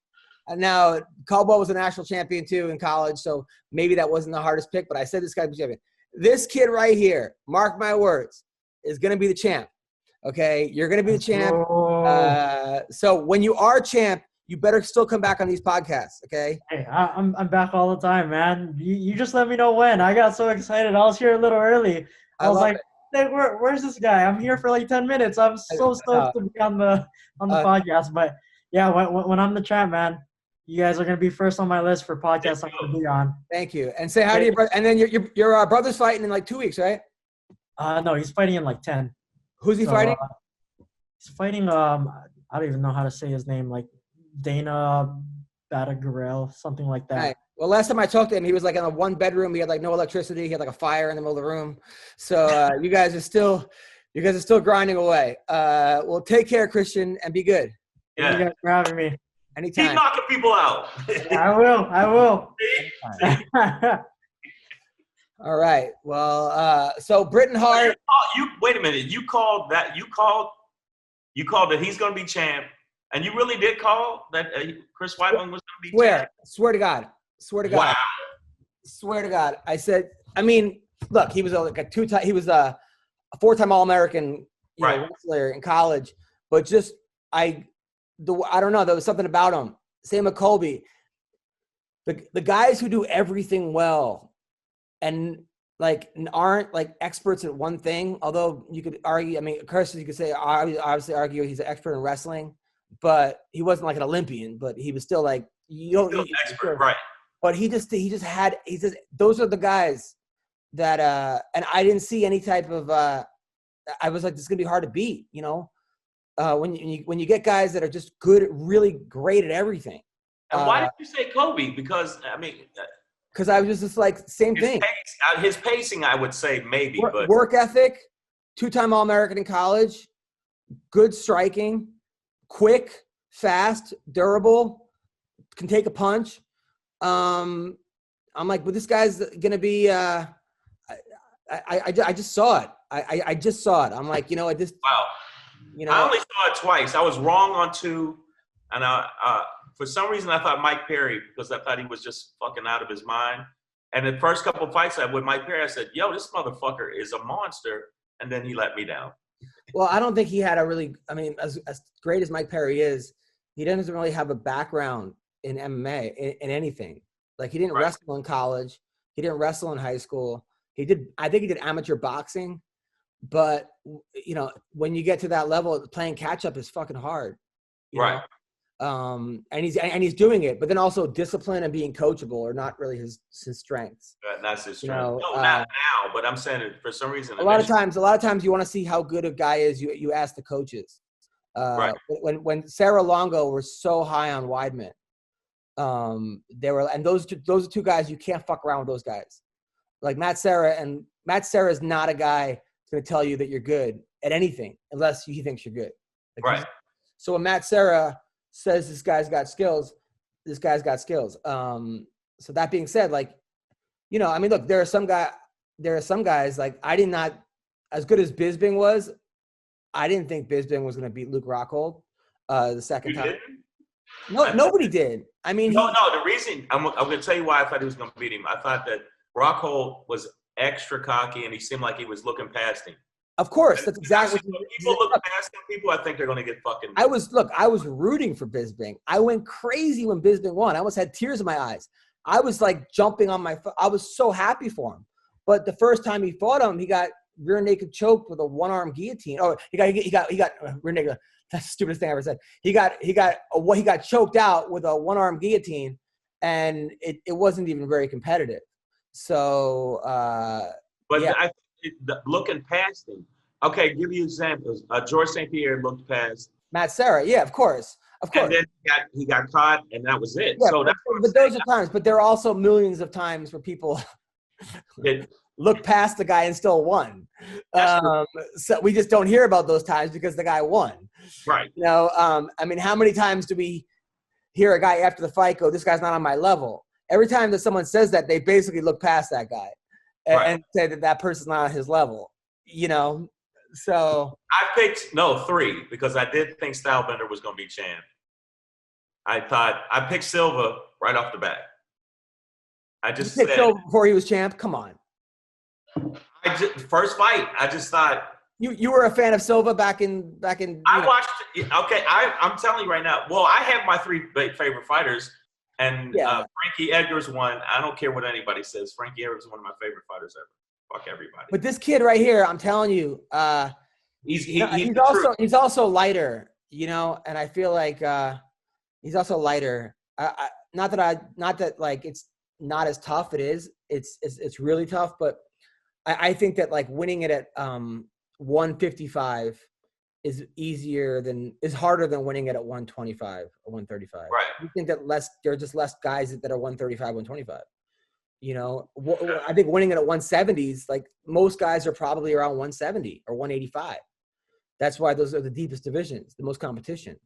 Now, Caldwell was a national champion too in college, so maybe that wasn't the hardest pick, but I said this guy would be champion. This kid right here, mark my words, is going to be the champ. Okay? You're going to be the champ. So when you are champ, you better still come back on these podcasts, okay? Hey, I'm back all the time, man. You just let me know when. I got so excited. I was here a little early. I was like, hey, where's this guy? I'm here for like 10 minutes. I'm so stoked to be on the podcast. But yeah, when I'm the champ, man, you guys are gonna be first on my list for podcasts I'm gonna be on. Thank you. And say hi to your brother. And then your brother's fighting in like 2 weeks, right? No, he's fighting in like 10. Who's he fighting? He's fighting. I don't even know how to say his name. Like Dana Batagorel, something like that. Right. Well, last time I talked to him, he was like in a 1-bedroom. He had like no electricity. He had like a fire in the middle of the room. So you guys are still grinding away. Well, take care, Christian, and be good. Yeah. Thank you guys for having me. Anytime. Keep knocking people out. I will. All right. Well, so Britain Hart. You wait a minute. You called that he's going to be champ, and you really did call that Chris Weidman was going to be champ? Swear to God. Wow. Swear to God. I said, I mean, look, he was like a two-time, he was a four-time All-American wrestler in college, but just, I don't know, there was something about him. Same with Colby. The guys who do everything well and like aren't like experts at one thing, although you could argue, I mean, of course you could say, obviously argue he's an expert in wrestling, but he wasn't like an Olympian, but he was still like, expert, right. But those are the guys that, and I didn't see any type of, I was like, this is going to be hard to beat, you know? When you get guys that are just good, really great at everything. And why did you say Kobe? Because, I mean, because I was just like, same thing. His pacing, I would say maybe. But work ethic, two-time All-American in college, good striking, quick, fast, durable, can take a punch. I'm like, well, this guy's gonna be. I just saw it. I just saw it. I'm like, you know, I just. Wow. You know, I only saw it twice. I was wrong on two, and for some reason I thought Mike Perry, because I thought he was just fucking out of his mind. And the first couple of fights with Mike Perry, I said, "Yo, this motherfucker is a monster," and then he let me down. Well, I don't think he had a really. I mean, as great as Mike Perry is, he doesn't really have a background in MMA in anything. Like he didn't wrestle in college. He didn't wrestle in high school. I think he did amateur boxing, but you know, when you get to that level, playing catch up is fucking hard. You know? And he's doing it, but then also discipline and being coachable are not really his strengths. That's his strength. You know, no, not now, but I'm saying it for some reason. A lot of times you want to see how good a guy is. You ask the coaches. When Sarah Longo was so high on Weidman, those are two guys you can't fuck around with those guys. Like Matt Serra is not a guy who's going to tell you that you're good at anything unless he thinks you're good. Like so when Matt Serra says this guy's got skills, this guy's got skills. So that being said, like, you know, I mean, look, there are some guys like I did not, as good as Bisping was, I didn't think Bisping was going to beat Luke Rockhold the second time. No, nobody did. I mean, the reason I'm going to tell you why I thought he was going to beat him. I thought that Rockhold was extra cocky and he seemed like he was looking past him. Of course, that's exactly. People look past him. People, I think they're going to get fucking. I was rooting for Bisping. I went crazy when Bisping won. I almost had tears in my eyes. I was like jumping on my. I was so happy for him. But the first time he fought him, he got rear naked choked with a one-arm guillotine. Oh, he got rear naked. That's the stupidest thing I ever said. He got choked out with a one-arm guillotine, and it wasn't even very competitive. So, looking past him. Okay, give you examples. George St. Pierre looked past Matt Serra. Yeah, of course. And then he got caught, and that was it. Yeah, so but those are times. But there are also millions of times where people look past the guy and still won. So we just don't hear about those times because the guy won. Right. You know, I mean, how many times do we hear a guy after the fight go, "This guy's not on my level"? Every time that someone says that, they basically look past that guy and say that person's not on his level. You know, so I picked 3 because I did think Stylebender was going to be champ. I picked Silva right off the bat. I just said Silva before he was champ. Come on. First fight, I just thought you were a fan of Silva back in. I watched. Okay, I'm telling you right now. Well, I have my 3 favorite fighters, and Frankie Edgar's one. I don't care what anybody says. Frankie Edgar's one of my favorite fighters ever. Fuck everybody. But this kid right here, I'm telling you, he's also lighter, you know, and I feel like he's also lighter. Not that like it's not as tough. It is. It's really tough, but I think that like winning it at 155 is harder than winning it at 125 or 135. Right. I think that there are just less guys that are 135, 125. You know, I think winning it at 170s, like most guys are probably around 170 or 185. That's why those are the deepest divisions, the most competition.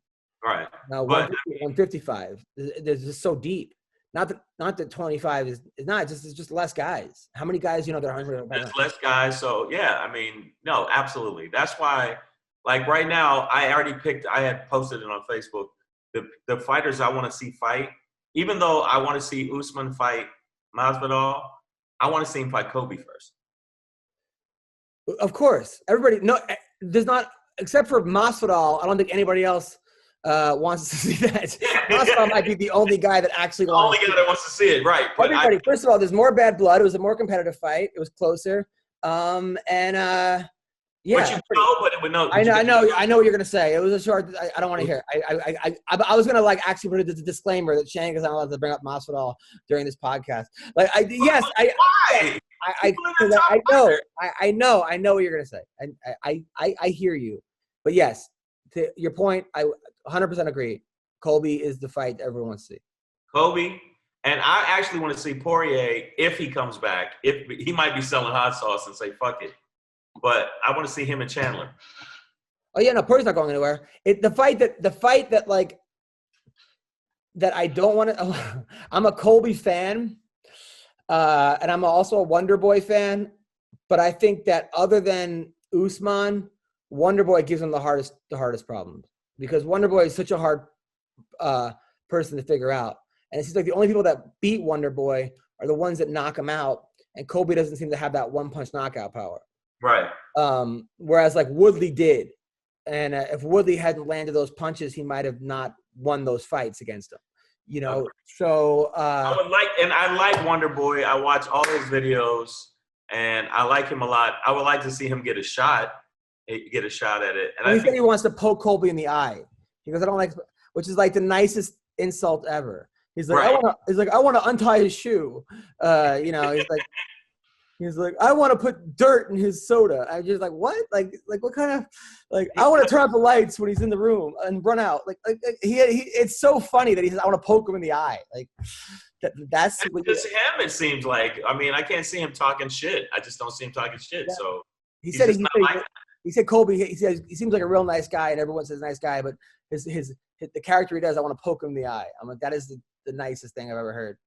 Right. No, 155. There's just so deep. Not that 25 is not. It's just less guys. How many guys, that are 100? There's less guys. So, yeah, I mean, no, absolutely. That's why, like right now, I had posted it on Facebook. The fighters I want to see fight, even though I want to see Usman fight Masvidal, I want to see him fight Kobe first. Of course. Everybody, no, there's not, except for Masvidal, I don't think anybody else wants to see that. Masvidal might be the only guy that actually wants that wants to see it, right. But everybody, first of all, there's more bad blood. It was a more competitive fight. It was closer. Yeah. But you know, but it would know. I know what you're gonna say. It was a short. I don't want to hear. I was gonna actually put a disclaimer that Shang is not allowed to bring up Masvidal during this podcast. Like I know what you're gonna say. I hear you, but yes, to your point, I 100% agree. Colby is the fight that everyone wants to see. Colby, and I actually want to see Poirier if he comes back. If he might be selling hot sauce and say fuck it. But I want to see him and Chandler. Oh yeah, no, Poirier's not going anywhere. The fight that I don't want to. I'm a Colby fan, and I'm also a Wonder Boy fan. But I think that other than Usman, Wonder Boy gives him the hardest problems because Wonder Boy is such a hard person to figure out, and it seems like the only people that beat Wonder Boy are the ones that knock him out, and Colby doesn't seem to have that one punch knockout power. Right. Whereas like Woodley did. And if Woodley hadn't landed those punches, he might have not won those fights against him. So I like Wonder Boy. I watch all his videos and I like him a lot. I would like to see him get a shot at it. And he said he wants to poke Colby in the eye. He goes, I don't like, which is like the nicest insult ever. He's like, right. I want to untie his shoe. He's like, I want to put dirt in his soda. I'm just like, what? Like what kind of, like, I want to turn off the lights when he's in the room and run out. It's so funny that he says, I want to poke him in the eye. Like, that's just him, it seems like. I mean, I can't see him talking shit. I just don't see him talking shit. Yeah. So he said Colby, he says, he seems like a real nice guy and everyone says nice guy, but the character he does, I want to poke him in the eye. I'm like, that is the nicest thing I've ever heard.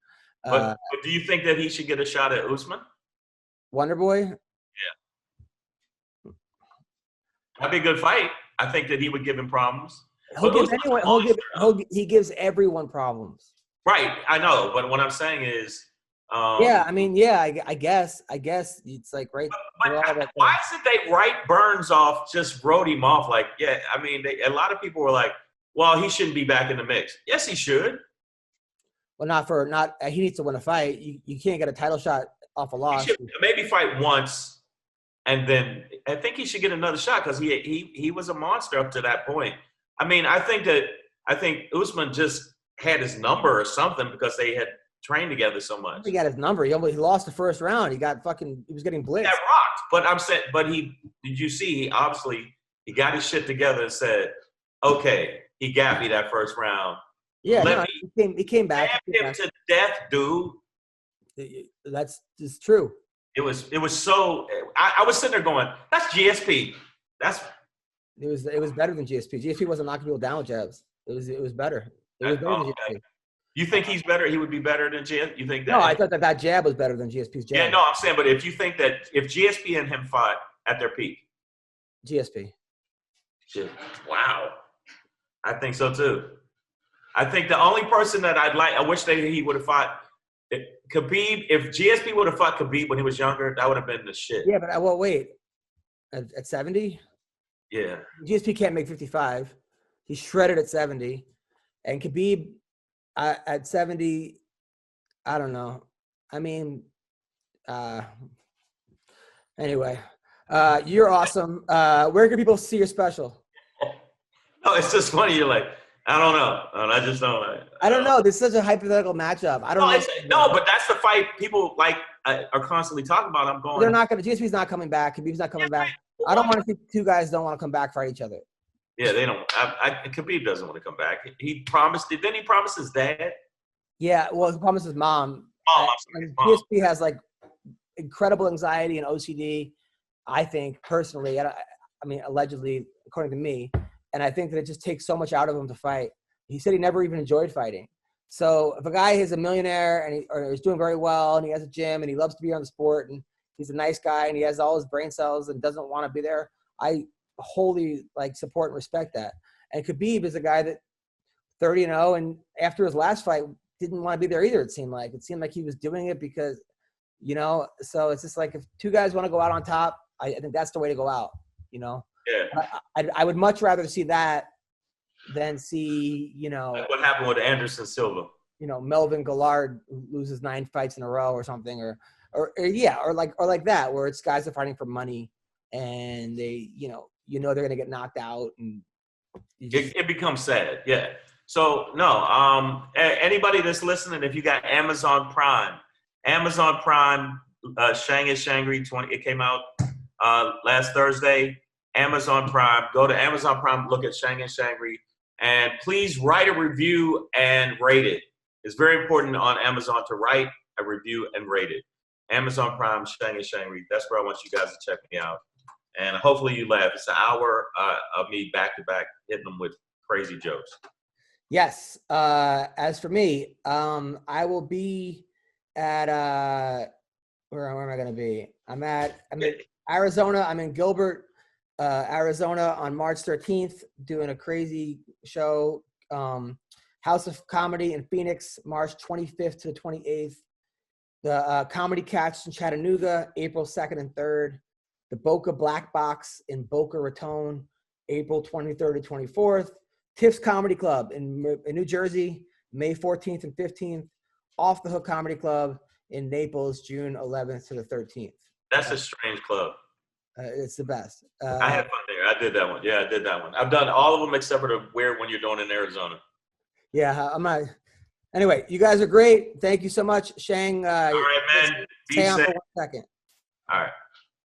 But do you think that he should get a shot at Usman? Wonder Boy? Yeah. That'd be a good fight. I think that he would give him problems. He gives everyone problems. Right, I know. But what I'm saying is I guess it's like right. But why isn't they write Burns off, just wrote him off? Like, yeah, I mean, a lot of people were like, well, he shouldn't be back in the mix. Yes, he should. Well, he needs to win a fight. You can't get a title shot off a loss. He should maybe fight once, and then I think he should get another shot because he was a monster up to that point. I mean, I think Usman just had his number or something because they had trained together so much. He got his number. He lost the first round. He was getting blitzed. He got rocked. But I'm saying, did you see? He got his shit together and said, "Okay, he got me that first round." Yeah, he came back. Him to death, dude. That's just true. It was so. I was sitting there going, "That's GSP." It was better than GSP. GSP wasn't knocking people down with jabs. It was better. It was better than GSP. You think he's better? He would be better than GSP? You think that? No, I thought that jab was better than GSP's jab. Yeah, no, I'm saying, but if you think that if GSP and him fought at their peak, GSP. Shit. Wow. I think so too. I think the only person that I wish that he would have fought. Khabib, if GSP would have fought Khabib when he was younger, that would have been the shit. Yeah, but wait. At 70? Yeah. GSP can't make 55. He's shredded at 70. And Khabib at 70, I don't know. I mean, anyway. You're awesome. Where can people see your special? No, it's just funny. You're like, I don't know. I just don't. I don't know. This is such a hypothetical matchup. I don't know. No, but that's the fight people are constantly talking about. I'm going. They're not going to. GSP's not coming back. Khabib's not coming back. I don't want to see two guys don't want to come back for each other. Yeah, they don't. Khabib doesn't want to come back. He promised. Didn't he promise his dad? Yeah, well, he promised his mom. Mom. GSP has like incredible anxiety and OCD. I think personally, I mean, allegedly, according to me. And I think that it just takes so much out of him to fight. He said he never even enjoyed fighting. So if a guy is a millionaire and he's doing very well and he has a gym and he loves to be on the sport and he's a nice guy and he has all his brain cells and doesn't want to be there, I wholly support and respect that. And Khabib is a guy that 30-0 and after his last fight didn't want to be there either. It seemed like he was doing it because, so it's just like if two guys want to go out on top, I think that's the way to go out, Yeah. I would much rather see that than see, like what happened with Anderson Silva. Melvin Gillard loses 9 fights in a row or something, or like that, where it's guys are fighting for money and they, they're going to get knocked out and it becomes sad. Yeah. So no, anybody that's listening, if you got Amazon Prime, Shang is Shangri 20, it came out last Thursday. Amazon Prime, go to Amazon Prime, look at Shang and Shangri, and please write a review and rate it. It's very important on Amazon to write a review and rate it. Amazon Prime, Shang and Shangri, that's where I want you guys to check me out. And hopefully you laugh. It's an hour of me back to back hitting them with crazy jokes. Yes. As for me, I will be at where am I going to be? I'm in Arizona. I'm in Gilbert, Arizona on March 13th, doing a crazy show. House of Comedy in Phoenix, March 25th to the 28th. The Comedy Catch in Chattanooga, April 2nd and 3rd. The Boca Black Box in Boca Raton, April 23rd to 24th. Tiff's Comedy Club in New Jersey, May 14th and 15th. Off the Hook Comedy Club in Naples, June 11th to the 13th. That's a strange club. It's the best. I had fun there. I did that one. Yeah, I did that one. I've done all of them except for the weird one you're doing in Arizona. Yeah, I'm not. Anyway, you guys are great. Thank you so much, Shang. All right, man. Be stay on safe. for 1 second. All right.